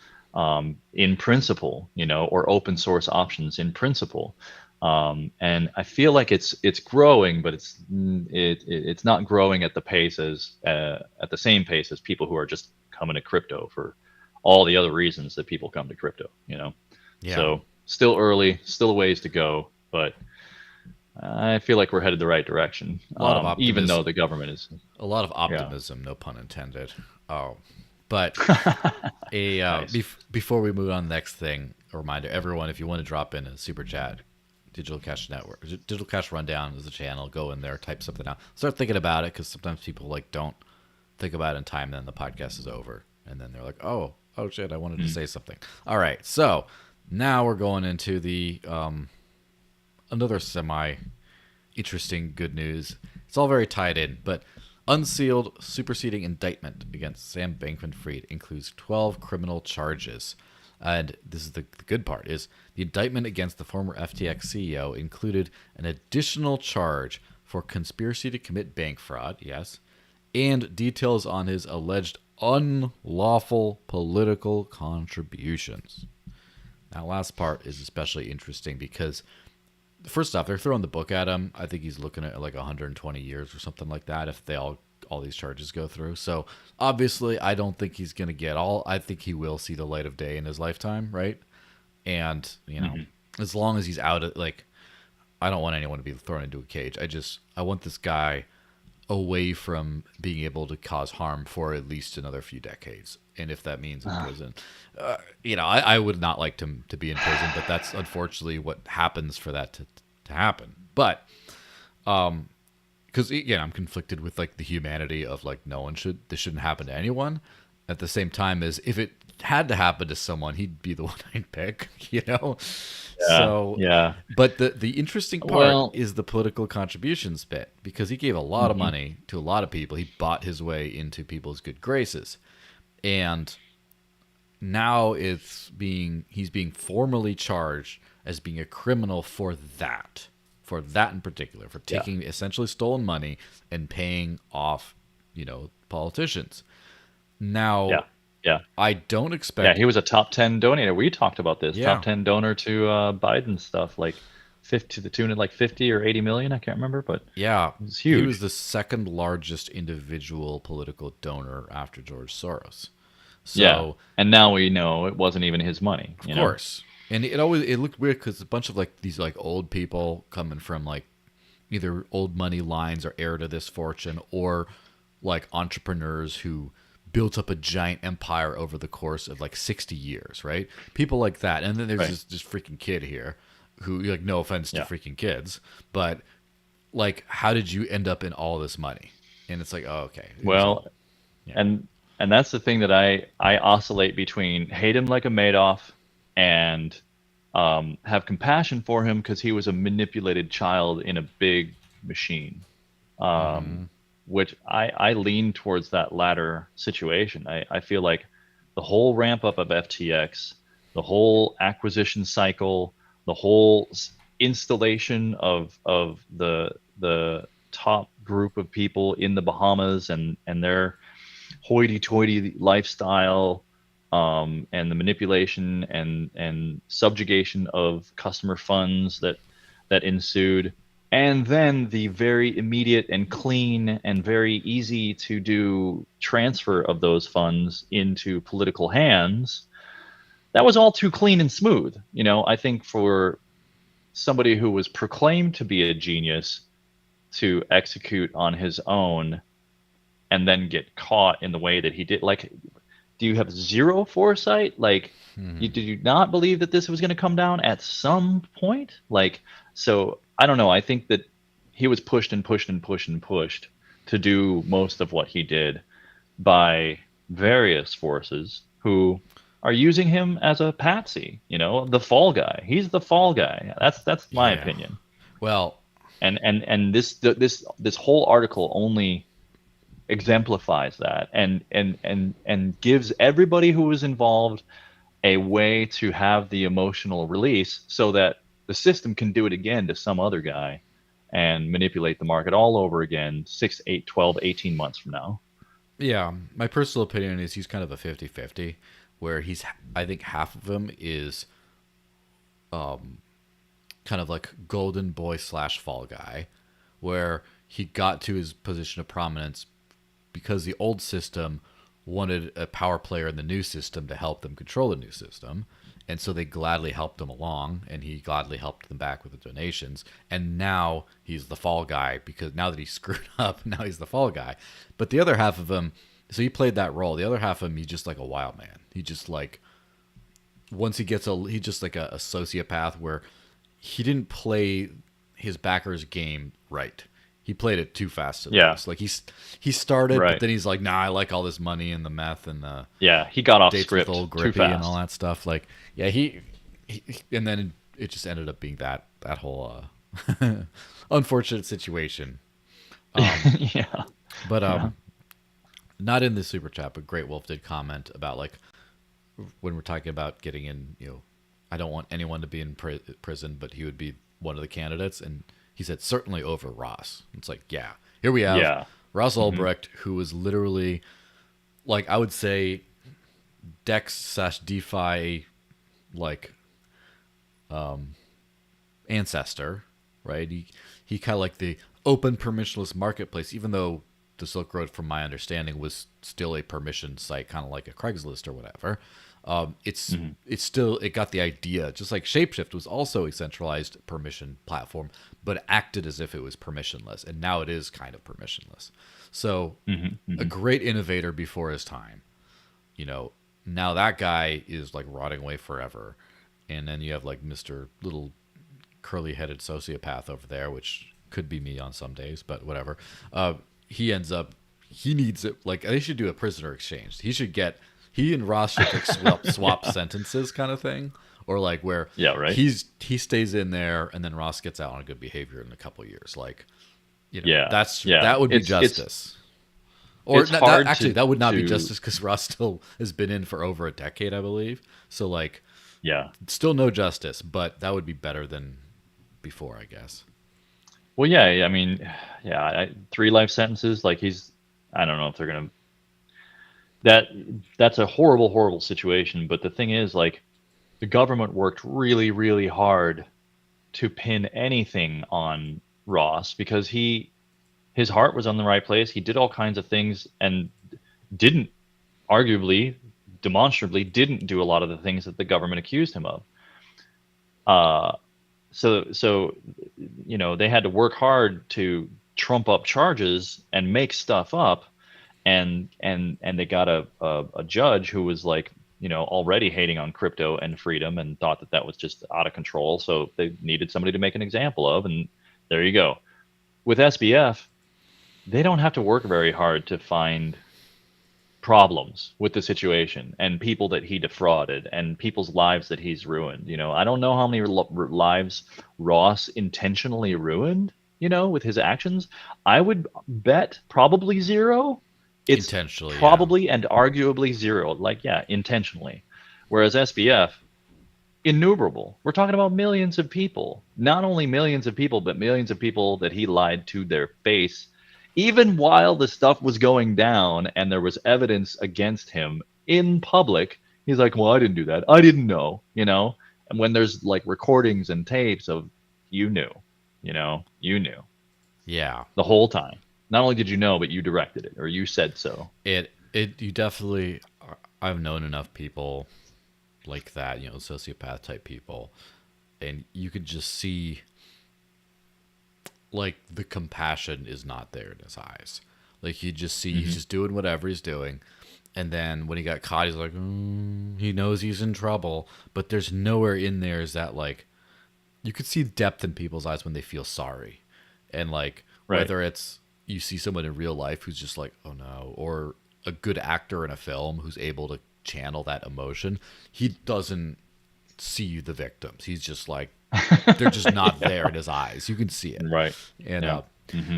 in principle, or open source options in principle. And I feel like it's growing, but it's not growing at the same pace as people who are just coming to crypto for all the other reasons that people come to crypto. Yeah. So still early, still a ways to go, but I feel like we're headed the right direction, A lot of even though optimism. the government is. A lot of Yeah. optimism, no pun intended. Oh, but Nice. before we move on to the next thing, a reminder: everyone, if you want to drop in a super chat, Digital Cash Network, Digital Cash Rundown is the channel. Go in there, type something out, start thinking about it, because sometimes people like don't think about it in time. Then the podcast is over, and then they're like, oh shit, I wanted to Mm. say something. All right, so now we're going into the another semi interesting good news. It's all very tied in, but unsealed superseding indictment against Sam Bankman-Fried includes 12 criminal charges. And this is the good part, is the indictment against the former FTX CEO included an additional charge for conspiracy to commit bank fraud, yes, and details on his alleged unlawful political contributions. That last part is especially interesting because first off, they're throwing the book at him. I think he's looking at like 120 years or something like that if they all these charges go through. So obviously, I don't think he's going to get all. I think he will see the light of day in his lifetime, right? And Hmm. as long as he's out of like, I don't want anyone to be thrown into a cage. I want this guy away from being able to cause harm for at least another few decades. And if that means in prison, I would not like to be in prison, but that's unfortunately what happens for that to happen. But because again, I'm conflicted with like the humanity of like this shouldn't happen to anyone. At the same time, as if it had to happen to someone, he'd be the one I'd pick, you know. Yeah. So, Yeah. but the interesting part Well. is the political contributions bit because he gave a lot of Mhm. money to a lot of people. He bought his way into people's good graces, and now he's being formally charged as being a criminal for that in particular, for Yeah. taking essentially stolen money and paying off politicians. Now Yeah. Yeah. I don't Yeah. expect. He was a top 10 donator. We talked about this. Top Yeah, 10 donor to Biden stuff, like 50 to the tune of like 50 or 80 million. I can't remember, but yeah, it was he was huge. the second largest individual political donor after George Soros. Yeah. So And now we know it wasn't even his money, of you know? course, and it looked weird because a bunch of like these like old people coming from like either old money lines or heir to this fortune or like entrepreneurs who built up a giant empire over the course of like 60 years, right? People like that. And then there's Right. this freaking kid here who, like, no offense to Yeah. freaking kids, but like, how did you end up in all this money? And it's like, oh, okay. It was Well, all, yeah. and that's the thing that I oscillate between hate him like a Madoff and have compassion for him because he was a manipulated child in a big machine. Um, which I lean towards that latter situation. I feel like the whole ramp up of FTX, the whole acquisition cycle, the whole installation of the top group of people in the Bahamas and their hoity-toity lifestyle, and the manipulation and subjugation of customer funds that ensued, and then the very immediate and clean and very easy to do transfer of those funds into political hands. That was all too clean and smooth. I think for somebody who was proclaimed to be a genius to execute on his own and then get caught in the way that he did, like, do you have zero foresight? Like, did you not believe that this was going to come down at some point? Like, so I don't know. I think that he was pushed and pushed and pushed and pushed to do most of what he did by various forces who are using him as a patsy, the fall guy. He's the fall guy. That's my Yeah. opinion. Well, And this whole article only exemplifies that and gives everybody who was involved a way to have the emotional release so that the system can do it again to some other guy and manipulate the market all over again 6, 8, 12, 18 months from now. yeah, my personal opinion is he's kind of a 50-50 where I think half of him is kind of like golden boy slash fall guy, where he got to his position of prominence because the old system wanted a power player in the new system to help them control the new system. And so they gladly helped him along, and he gladly helped them back with the donations. And now he's the fall guy, because now that he's screwed up, now he's the fall guy. But the other half of him, so he played that role. The other half of him, he's just like a wild man. He just like, once he gets he's just like a sociopath where he didn't play his backers game right. He played it too fast to lose. Like he started, but then he's like, nah, I like all this money and the meth and the he got off dates script with old too Grippy fast and all that stuff. Like, yeah, he and then it just ended up being that whole unfortunate situation. Yeah. But not in the super chat, but Great Wolf did comment about like when we're talking about getting in, I don't want anyone to be in prison, but he would be one of the candidates, and he said certainly over Ross. It's like, yeah, here we have Ross Ulbricht, who was literally like, I would say Dex/DeFi like ancestor, right? He kind of like the open permissionless marketplace, even though the Silk Road, from my understanding, was still a permission site, kind of like a Craigslist or whatever. It's still, it got the idea, just like ShapeShift was also a centralized permission platform, but acted as if it was permissionless, and now it is kind of permissionless. So a great innovator before his time. Now that guy is like rotting away forever, and then you have like Mr. Little curly-headed sociopath over there, which could be me on some days, but whatever. He needs it. Like, they should do a prisoner exchange. He and Ross should like swap sentences kind of thing, or like where he stays in there and then Ross gets out on a good behavior in a couple of years. Like, that would be justice. Or that would not be justice, because Ross still has been in for over a decade, I believe. So like, still no justice, but that would be better than before, I guess. Well, I mean, 3 life sentences. Like, I don't know if they're gonna. That's a horrible, horrible situation. But the thing is, like, the government worked really, really hard to pin anything on Ross, because his heart was on the right place. He did all kinds of things and demonstrably didn't do a lot of the things that the government accused him of. So they had to work hard to trump up charges and make stuff up, and they got a judge who was like, already hating on crypto and freedom, and thought that was just out of control. So they needed somebody to make an example of, and there you go. With SBF, they don't have to work very hard to find problems with the situation and people that he defrauded and people's lives that he's ruined. I don't know how many lives Ross intentionally ruined, with his actions. I would bet probably 0. It's intentionally, probably and arguably 0. Like, intentionally. Whereas SBF, innumerable. We're talking about millions of people. Not only millions of people, but millions of people that he lied to their face, even while the stuff was going down and there was evidence against him in public. He's like, well, I didn't do that. I didn't know, And when there's like recordings and tapes of, you knew. Yeah. The whole time. Not only did you know, but you directed it, or you said so. You definitely, I've known enough people like that, sociopath type people, and you could just see like the compassion is not there in his eyes. Like, you just see he's just doing whatever he's doing, and then when he got caught, he's like, he knows he's in trouble, but there's nowhere in there is that, like, you could see depth in people's eyes when they feel sorry, and like whether it's you see someone in real life who's just like, oh no, or a good actor in a film who's able to channel that emotion. He doesn't see the victims. He's just like, they're just not there in his eyes. You can see it. Right. And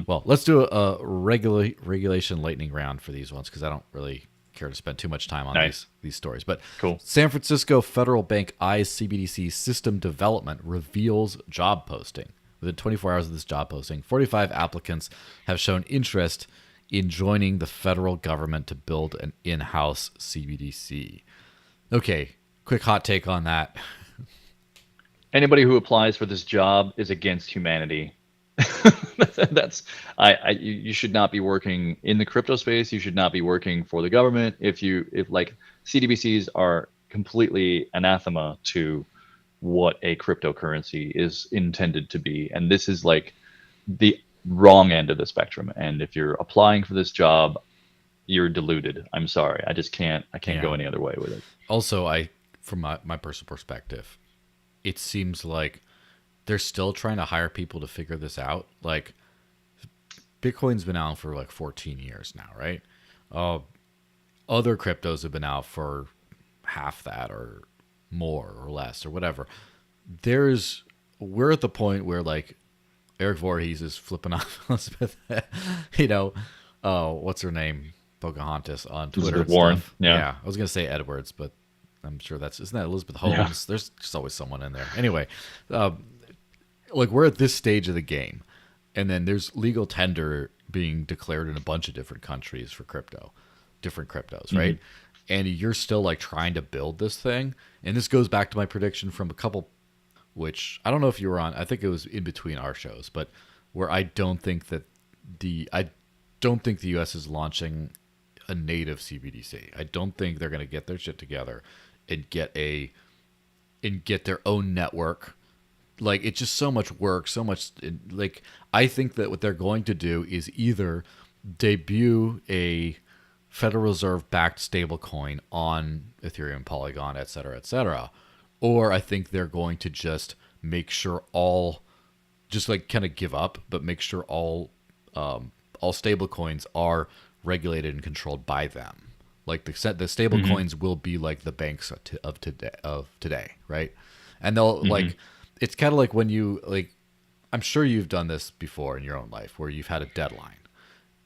well, let's do a regulation lightning round for these ones, because I don't really care to spend too much time on these stories. But cool. San Francisco Federal Bank eyes CBDC system development, reveals job posting. Within 24 hours of this job posting, 45 applicants have shown interest in joining the federal government to build an in-house CBDC. Okay, quick hot take on that. Anybody who applies for this job is against humanity. You should not be working in the crypto space. You should not be working for the government. If like CBDCs are completely anathema to what a cryptocurrency is intended to be. And this is like the wrong end of the spectrum. And if you're applying for this job, you're deluded. I'm sorry. I can't go Yeah. any other way with it. Also, from my personal perspective, it seems like they're still trying to hire people to figure this out. Like, Bitcoin's been out for like 14 years now, right? Other cryptos have been out for half that or more or less or whatever. We're at the point where like Eric Voorhees is flipping off Elizabeth, what's her name? Pocahontas on Twitter Elizabeth and Warren. stuff. Yeah. I was gonna say Edwards, but I'm sure isn't that Elizabeth Holmes? Yeah. There's just always someone in there. Anyway, like we're at this stage of the game, and then there's legal tender being declared in a bunch of different countries for different cryptos, right? And you're still like trying to build this thing, and this goes back to my prediction from a couple, which I don't know if you were on. I think it was in between our shows, but where I don't think the U.S. is launching a native CBDC. I don't think they're going to get their shit together and get their own network. Like, it's just so much work, so much. Like, I think that what they're going to do is either debut a Federal Reserve backed stablecoin on Ethereum, Polygon, et cetera, or I think they're going to just make sure just like kind of give up, but make sure all stablecoins are regulated and controlled by them. Like the stable coins will be like the banks of today, right? And they'll like, it's kind of like when you like, I'm sure you've done this before in your own life where you've had a deadline,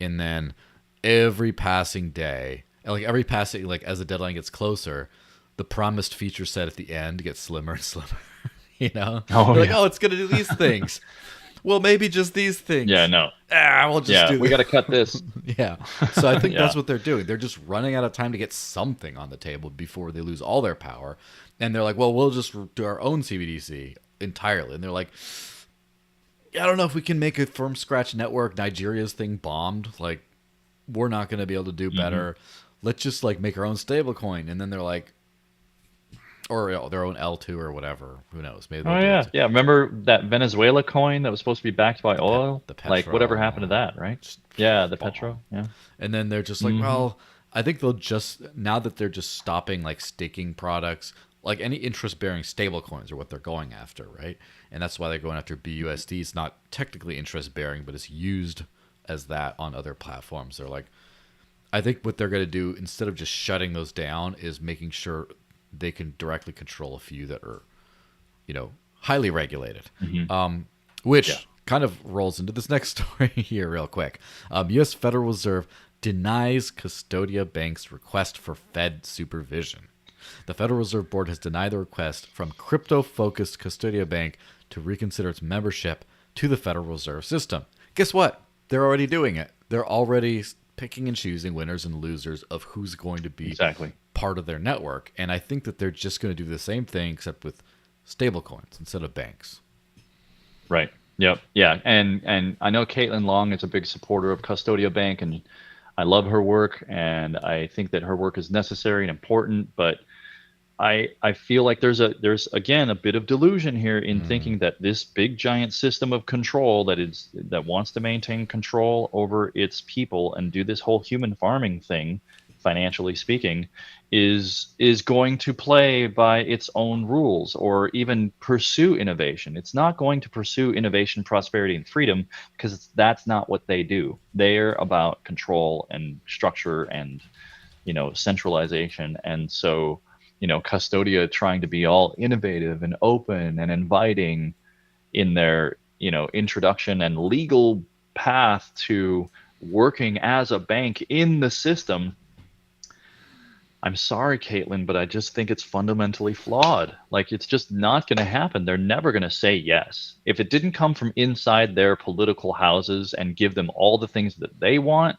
and then every passing day, like as the deadline gets closer, the promised feature set at the end gets slimmer and slimmer. Oh, You're like, yeah. oh, it's gonna do these things. Well, maybe just these things. Yeah, no. We'll just do we that. got to cut this. Yeah. So I think Yeah. that's what they're doing. They're just running out of time to get something on the table before they lose all their power. And they're like, well, we'll just do our own CBDC entirely. And they're like, I don't know if we can make a from scratch network. Nigeria's thing bombed. Like, we're not going to be able to do better. Let's just like make our own stable coin. And then they're like, or their own L2 or whatever. Who knows? Maybe they'll Oh do yeah, it. yeah. Remember that Venezuela coin that was supposed to be backed by oil? the Like Petro. whatever happened to that, right? Just Yeah, the bomb. Petro. Yeah. And then they're just like, well, I think they'll just, now that they're just stopping like staking products, like any interest bearing stable coins are what they're going after, right? And that's why they're going after BUSD. It's not technically interest bearing, but it's used as that on other platforms. They're like, I think what they're going to do instead of just shutting those down is making sure they can directly control a few that are, highly regulated. Which kind of rolls into this next story here real quick. U.S. Federal Reserve denies Custodia Bank's request for Fed supervision. The Federal Reserve Board has denied the request from crypto-focused Custodia Bank to reconsider its membership to the Federal Reserve System. Guess what? They're already doing it. They're already picking and choosing winners and losers of who's going to be Exactly. part of their network. And I think that they're just going to do the same thing except with stablecoins instead of banks. Right. Yep. Yeah. And I know Caitlin Long is a big supporter of Custodia Bank, and I love her work, and I think that her work is necessary and important. But I feel like there's again a bit of delusion here in thinking that this big giant system of control that wants to maintain control over its people and do this whole human farming thing, financially speaking, is going to play by its own rules or even pursue innovation. It's not going to pursue innovation, prosperity, and freedom, because that's not what they do. They're about control and structure and centralization. And so Custodia trying to be all innovative and open and inviting in their introduction and legal path to working as a bank in the system. I'm sorry, Caitlin, but I just think it's fundamentally flawed. Like, it's just not going to happen. They're never going to say yes. If it didn't come from inside their political houses and give them all the things that they want,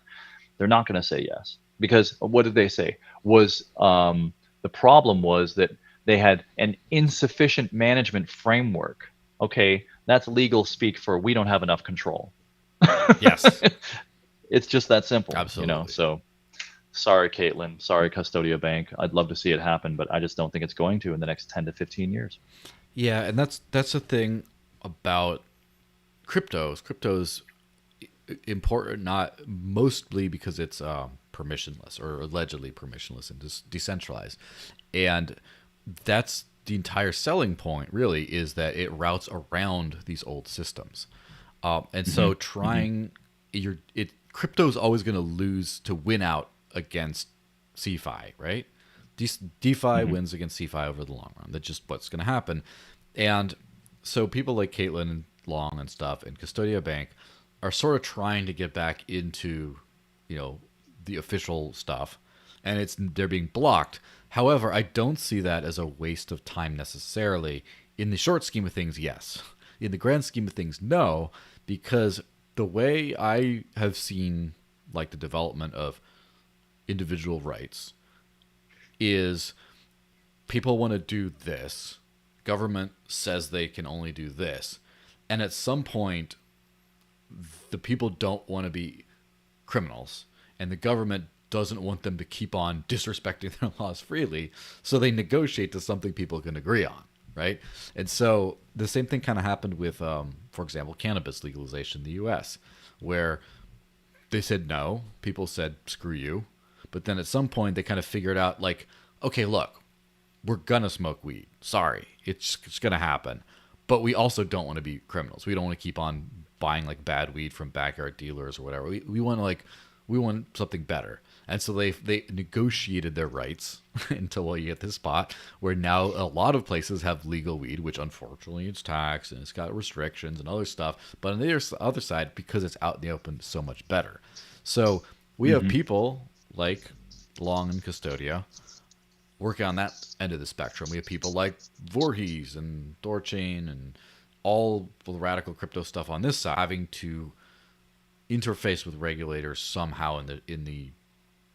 they're not going to say yes. Because what did they say? The problem was that they had an insufficient management framework. Okay, that's legal speak for we don't have enough control. Yes. It's just that simple. Absolutely. Sorry, Caitlin. Sorry, Custodia Bank. I'd love to see it happen, but I just don't think it's going to in the next 10 to 15 years. Yeah, and that's the thing about cryptos. Cryptos important not mostly because it's permissionless or allegedly permissionless and decentralized, and that's the entire selling point. Really, is that it routes around these old systems, and Hmm. so Hmm. trying crypto's always going to lose to win out against CeFi, right? DeFi Hmm. wins against CeFi over the long run. That's just what's going to happen. And so people like Caitlin and Long and stuff and Custodia Bank are sort of trying to get back into, you know, the official stuff, and they're being blocked. However, I don't see that as a waste of time necessarily. In the short scheme of things, yes. In the grand scheme of things, no, because the way I have seen like the development of individual rights is people want to do this. Government says they can only do this. And at some point, the people don't want to be criminals. And the government doesn't want them to keep on disrespecting their laws freely. So they negotiate to something people can agree on. Right. And so the same thing kind of happened with, for example, cannabis legalization in the US, where they said no. People said, screw you. But then at some point, they kind of figured out, like, okay, look, we're gonna smoke weed. Sorry, it's gonna happen. But we also don't want to be criminals. We don't want to keep on buying like bad weed from backyard dealers or whatever. We want to we want something better. And so they negotiated their rights until you get this spot where now a lot of places have legal weed, which unfortunately it's taxed and it's got restrictions and other stuff. But on the other side, because it's out in the open, so much better. So we have Hmm. people like Long and Custodia working on that end of the spectrum. We have people like Voorhees and Thorchain and all the radical crypto stuff on this side having to interface with regulators somehow in the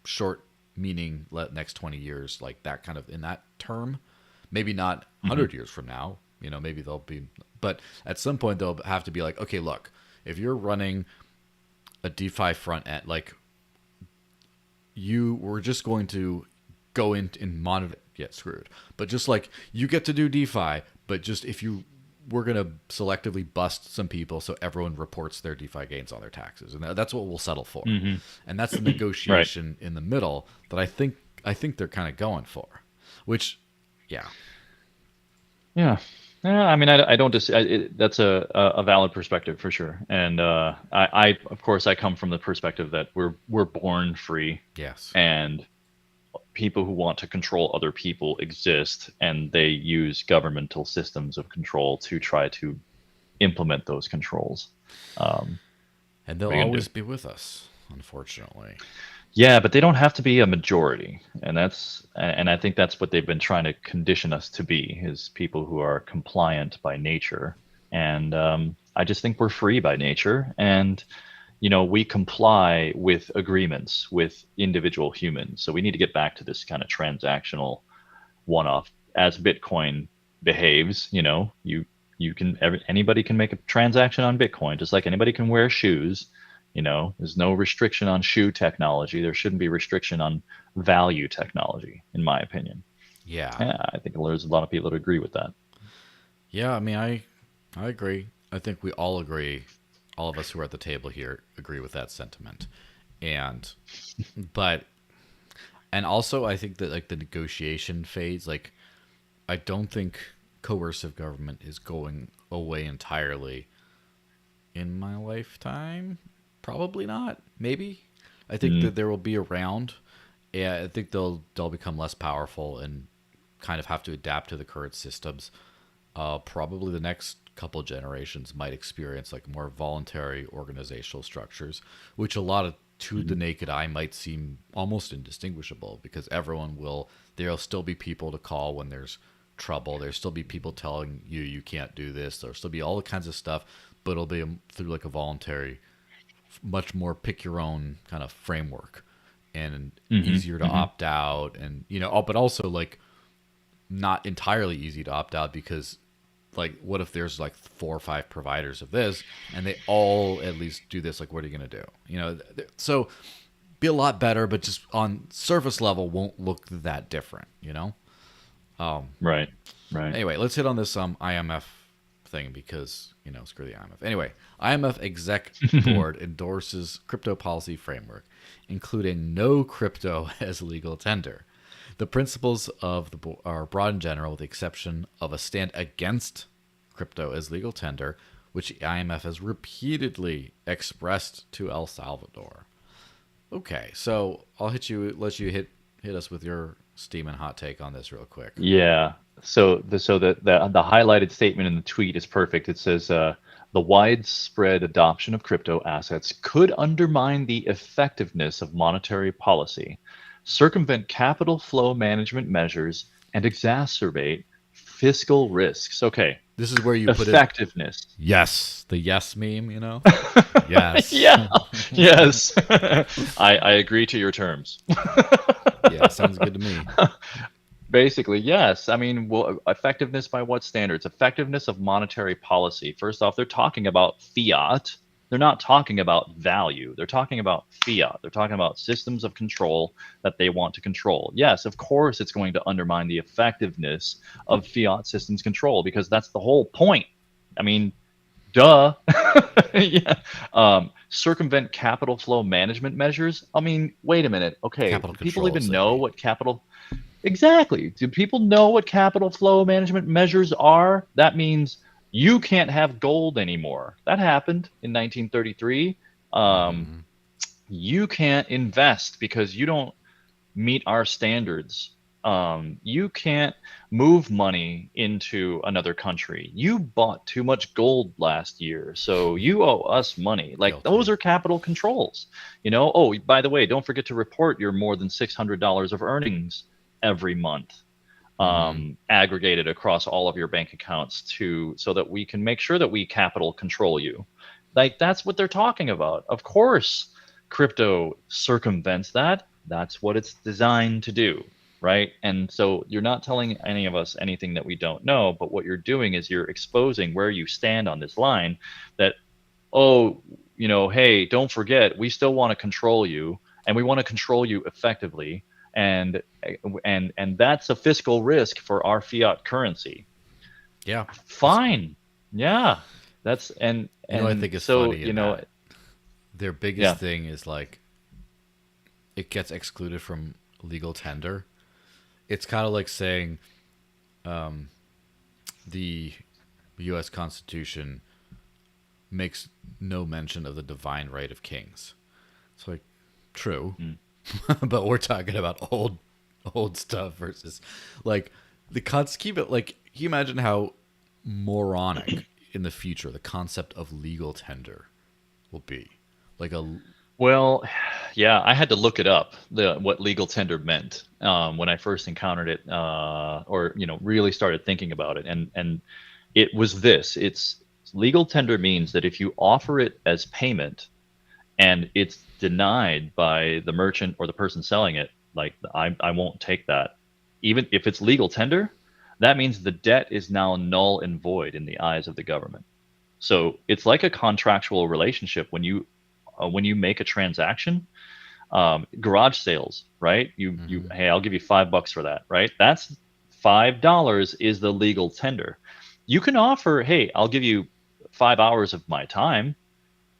short meaning next 20 years, like that kind of in that term. Maybe not Hmm. 100 years from now, maybe they'll be, but at some point they'll have to be like, okay, look, if you're running a DeFi front end, like you were just going to go in and monitor, get screwed. But just like you get to do DeFi, but just if you, we're going to selectively bust some people so everyone reports their DeFi gains on their taxes, and that's what we'll settle for. Hmm. And that's the Right. negotiation in the middle that I think they're kind of going for, which, yeah, Yeah. Yeah, I mean, I don't that's a valid perspective for sure. And of course, I come from the perspective that we're born free, yes, and people who want to control other people exist, and they use governmental systems of control to try to implement those controls. and they'll What are you gonna do? always be with us, unfortunately. Yeah, but they don't have to be a majority, and I think that's what they've been trying to condition us to be, is people who are compliant by nature. And I just think we're free by nature, and we comply with agreements with individual humans. So we need to get back to this kind of transactional one-off as Bitcoin behaves. Anybody can make a transaction on Bitcoin, just like anybody can wear shoes. There's no restriction on shoe technology. There shouldn't be restriction on value technology, in my opinion. Yeah, Yeah, I think there's a lot of people that agree with that. yeah. I mean, I agree. I think we all agree. All of us who are at the table here agree with that sentiment. And but and also I think that like the negotiation phase, like I don't think coercive government is going away entirely in my lifetime. Probably not. Maybe. I think Mm. that there will be around. Yeah, I think they'll become less powerful and kind of have to adapt to the current systems. Probably the next couple generations might experience like more voluntary organizational structures, which a lot of to the Mhm. naked eye might seem almost indistinguishable because there'll still be people to call when there's trouble. There'll still be people telling you you can't do this. There'll still be all the kinds of stuff, but it'll be through like a voluntary, much more pick your own kind of framework and Mhm. easier to Mhm. opt out and but also like not entirely easy to opt out because like what if there's like 4 or 5 providers of this and they all at least do this, like what are you going to do? So be a lot better, but just on surface level won't look that different, you know? Right. Right. Anyway, let's hit on this IMF thing because, screw the IMF. Anyway, IMF exec board endorses crypto policy framework, including no crypto as legal tender. The principles of the board are broad in general, with the exception of a stand against crypto as legal tender, which the IMF has repeatedly expressed to El Salvador. Okay, so I'll let you hit us with your steaming hot take on this real quick. Yeah. So the highlighted statement in the tweet is perfect. It says the widespread adoption of crypto assets could undermine the effectiveness of monetary policy, circumvent capital flow management measures, and exacerbate fiscal risks. Okay. This is where you put effectiveness. Yes, the yes meme, Yes. Yeah. Yes. I agree to your terms. Yeah, sounds good to me. Basically, yes. I mean, well, effectiveness by what standards? Effectiveness of monetary policy. First off, they're talking about fiat. They're not talking about value. They're talking about fiat. They're talking about systems of control that they want to control. Yes, of course, it's going to undermine the effectiveness of fiat systems control because that's the whole point. I mean, duh. Yeah. Circumvent capital flow management measures. I mean, wait a minute. Okay, Capital do people controls, even I know think. what capital? Exactly. Do people know what capital flow management measures are? That means you can't have gold anymore. That happened in 1933. Mm-hmm. You can't invest because you don't meet our standards. You can't move money into another country. You bought too much gold last year, so you owe us money. Like Guilty. those are capital controls. Oh, by the way, don't forget to report your more than $600 of earnings every month, aggregated across all of your bank accounts so that we can make sure that we capital control you. Like that's what they're talking about. Of course, crypto circumvents that. That's what it's designed to do, right? And so you're not telling any of us anything that we don't know, but what you're doing is you're exposing where you stand on this line that, oh, hey, don't forget, we still want to control you and we want to control you effectively. And that's a fiscal risk for our fiat currency. Yeah. Fine. Yeah. That's and I think is so funny. Their biggest thing is like it gets excluded from legal tender. It's kind of like saying the U.S. Constitution makes no mention of the divine right of kings. It's like true. But we're talking about old stuff versus like keep it like, can you imagine how moronic in the future the concept of legal tender will be? Like Well, yeah, I had to look it up, what legal tender meant when I first encountered it, or really started thinking about it, and it was this. It's legal tender means that if you offer it as payment and it's denied by the merchant or the person selling it, like I won't take that. Even if it's legal tender, that means the debt is now null and void in the eyes of the government. So it's like a contractual relationship when you make a transaction, garage sales, right? Hey, I'll give you $5 for that, right? That's $5 is the legal tender. You can offer, hey, I'll give you 5 hours of my time,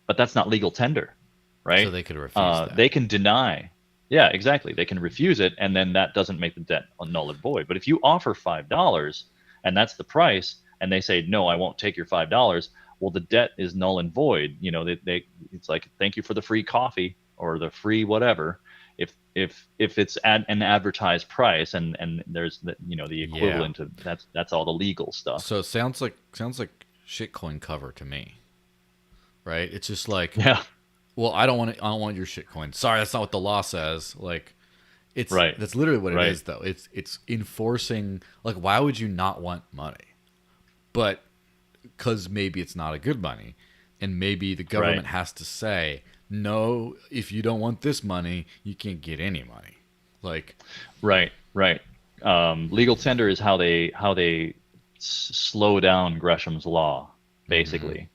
but that's not legal tender. Right? So they could refuse that. They can deny. Yeah, exactly. They can refuse it, and then that doesn't make the debt null and void. But if you offer $5 and that's the price, and they say no, I won't take your $5, well, the debt is null and void. It's like thank you for the free coffee or the free whatever. If it's at an advertised price and there's the equivalent of that's all the legal stuff. So it sounds like shitcoin cover to me, right? It's just like yeah. Well, I don't want your shitcoin. Sorry, that's not what the law says. Like, it's right. That's literally what right. it is, though. It's enforcing. Like, why would you not want money? But because maybe it's not a good money, and maybe the government has to say no. If you don't want this money, you can't get any money. Like, right. Legal tender is how they slow down Gresham's law, basically.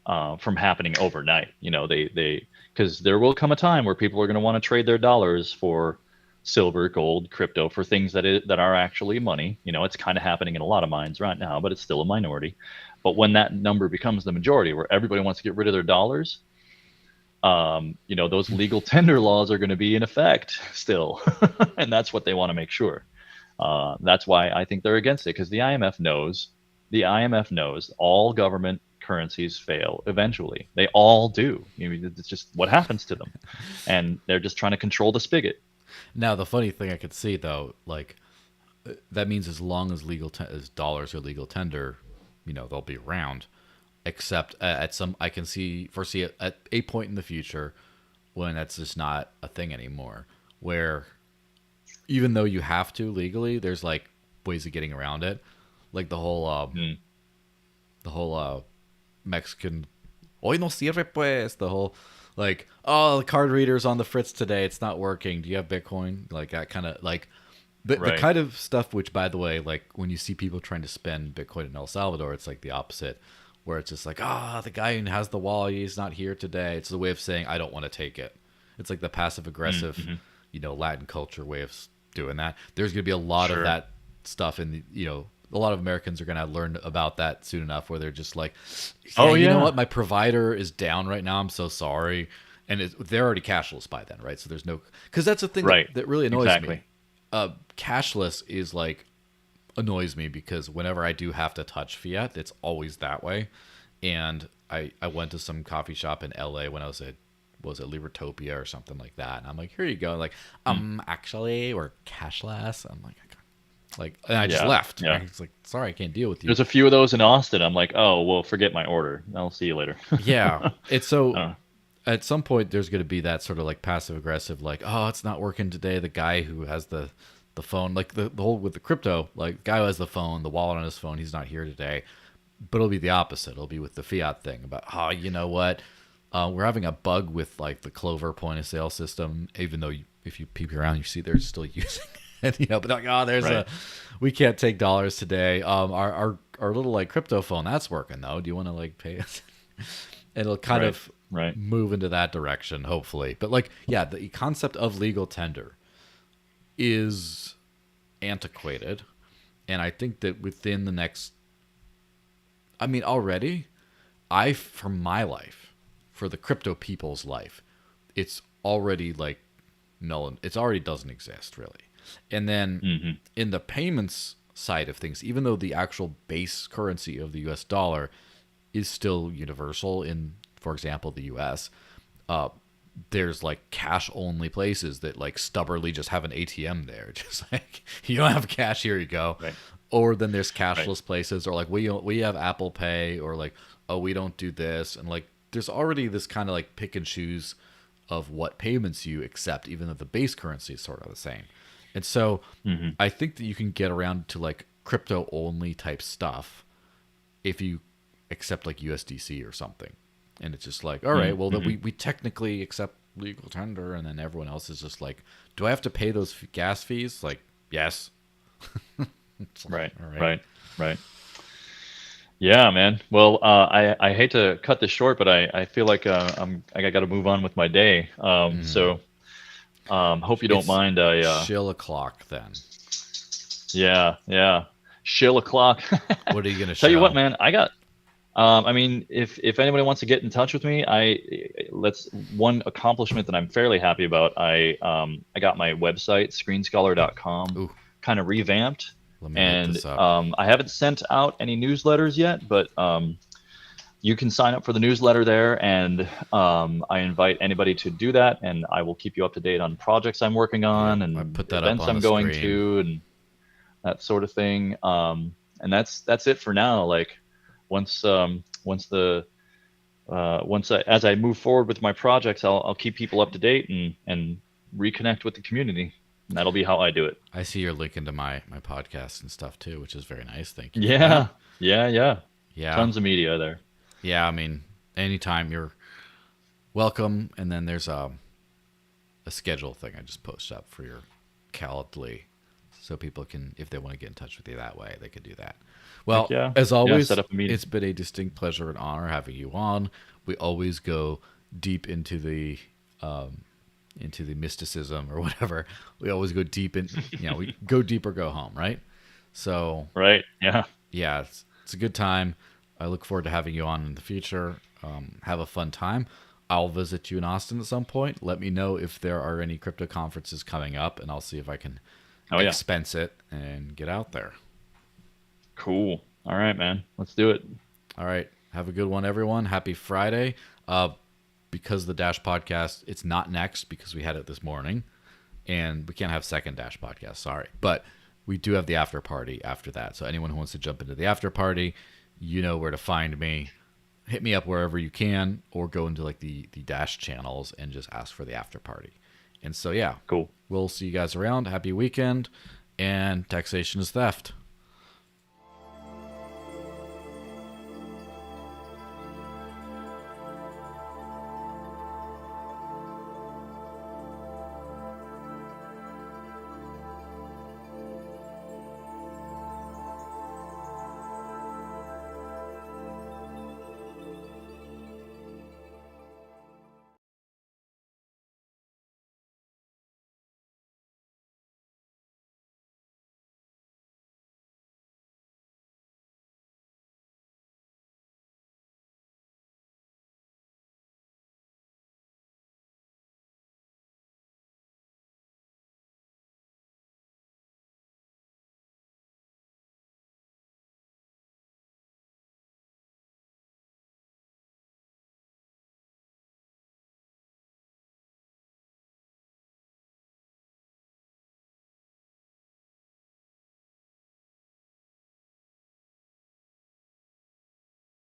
from happening overnight. Because there will come a time where people are going to want to trade their dollars for silver, gold, crypto, for things that are actually money. It's kind of happening in a lot of minds right now, but it's still a minority. But when that number becomes the majority, where everybody wants to get rid of their dollars, those legal tender laws are going to be in effect still, and that's what they want to make sure. That's why I think they're against it, because the IMF knows. The IMF knows all government currencies fail eventually. They all do. It's just what happens to them, and they're just trying to control the spigot. Now, the funny thing I could see though, like that means as long as as dollars are legal tender, they'll be around. Except at some, I can foresee it at a point in the future when that's just not a thing anymore. Where even though you have to legally, there's like ways of getting around it, like the whole Mexican "Hoy no sirve pues," the whole like, oh, the card reader's on the fritz today, it's not working. Do you have Bitcoin? Like that kind of like the kind of stuff. Which, by the way, like when you see people trying to spend Bitcoin in El Salvador, it's like the opposite. Where it's just like, the guy who has the wall, he's not here today. It's the way of saying, I don't want to take it. It's like the passive aggressive, Latin culture way of doing that. There's going to be a lot of that stuff in a lot of Americans are going to learn about that soon enough, where they're just like, you know what? My provider is down right now. I'm so sorry. And they're already cashless by then, right? So there's no, because that's the thing that really annoys me. Cashless is like, annoys me, because whenever I do have to touch fiat, it's always that way. And I went to some coffee shop in LA when I was at Libertopia or something like that, and I'm like, here you go, like actually we're cashless. I'm like, and I just left. I was like, sorry, I can't deal with you. There's a few of those in Austin. I'm like, oh well, forget my order, I'll see you later. Yeah, it's so at some point there's going to be that sort of like passive aggressive, like, oh, it's not working today. The guy who has the phone, like the whole with the crypto, like guy who has the phone, the wallet on his phone, he's not here today. But it'll be the opposite. It'll be with the fiat thing about, you know what, we're having a bug with like the Clover point of sale system, even though if you peep around, you see they're still using it, but like, there's we can't take dollars today. Our little like crypto phone, that's working though. Do you want to like pay us? It'll kind of move into that direction, hopefully. But like, the concept of legal tender is antiquated, and I think that within the next, already, for my life, for the crypto people's life, it's already like null. It's already doesn't exist really. And then in the payments side of things, even though the actual base currency of the US dollar is still universal in, for example, the US, there's like cash only places that like stubbornly just have an ATM there. Just like, you don't have cash, here you go. Right. Or then there's cashless places, or like we have Apple Pay, or like, oh, we don't do this. And like, there's already this kind of like pick and choose of what payments you accept, even though the base currency is sort of the same. And so I think that you can get around to like crypto only type stuff if you accept like USDC or something. And it's just like, all right, well, we technically accept legal tender, and then everyone else is just like, do I have to pay those gas fees? Like, yes. Right. Yeah, man. Well, I hate to cut this short, but I feel like I got to move on with my day. So hope you don't mind. Shill o'clock then. Yeah. Shill o'clock. What are you gonna tell you what, man? I got. If anybody wants to get in touch with me, one accomplishment that I'm fairly happy about. I got my website screenscholar.com kind of revamped, and I haven't sent out any newsletters yet, but you can sign up for the newsletter there, and I invite anybody to do that, and I will keep you up to date on projects I'm working on and I put that events up on I'm the going screen. to, and that sort of thing. And that's it for now. Like, as I move forward with my projects, I'll keep people up to date and reconnect with the community. And that'll be how I do it. I see you're linking to my podcast and stuff too, which is very nice. Thank you. Yeah. Tons of media there. Yeah, anytime you're welcome. And then there's a schedule thing I just posted up for your Calendly so people can, if they want to get in touch with you that way, they could do that. Well, Yeah. as Yeah. always, Set up a meeting. it's been a distinct pleasure and honor having you on. We always go deep into the mysticism or whatever. We always go deep in, we go deep or go home, right? So Right. Yeah. yeah, it's a good time. I look forward to having you on in the future. Have a fun time. I'll visit you in Austin at some point. Let me know if there are any crypto conferences coming up, and I'll see if I can Oh yeah. expense it and get out there. Cool. All right, man. Let's do it. All right. Have a good one, everyone. Happy Friday. Because the Dash podcast, it's not next because we had it this morning, and we can't have second Dash podcast. Sorry, but we do have the after party after that. So anyone who wants to jump into the after party, you know where to find me. Hit me up wherever you can, or go into like the Dash channels and just ask for the after party. And so yeah, Cool. we'll see you guys around. Happy weekend, and taxation is theft.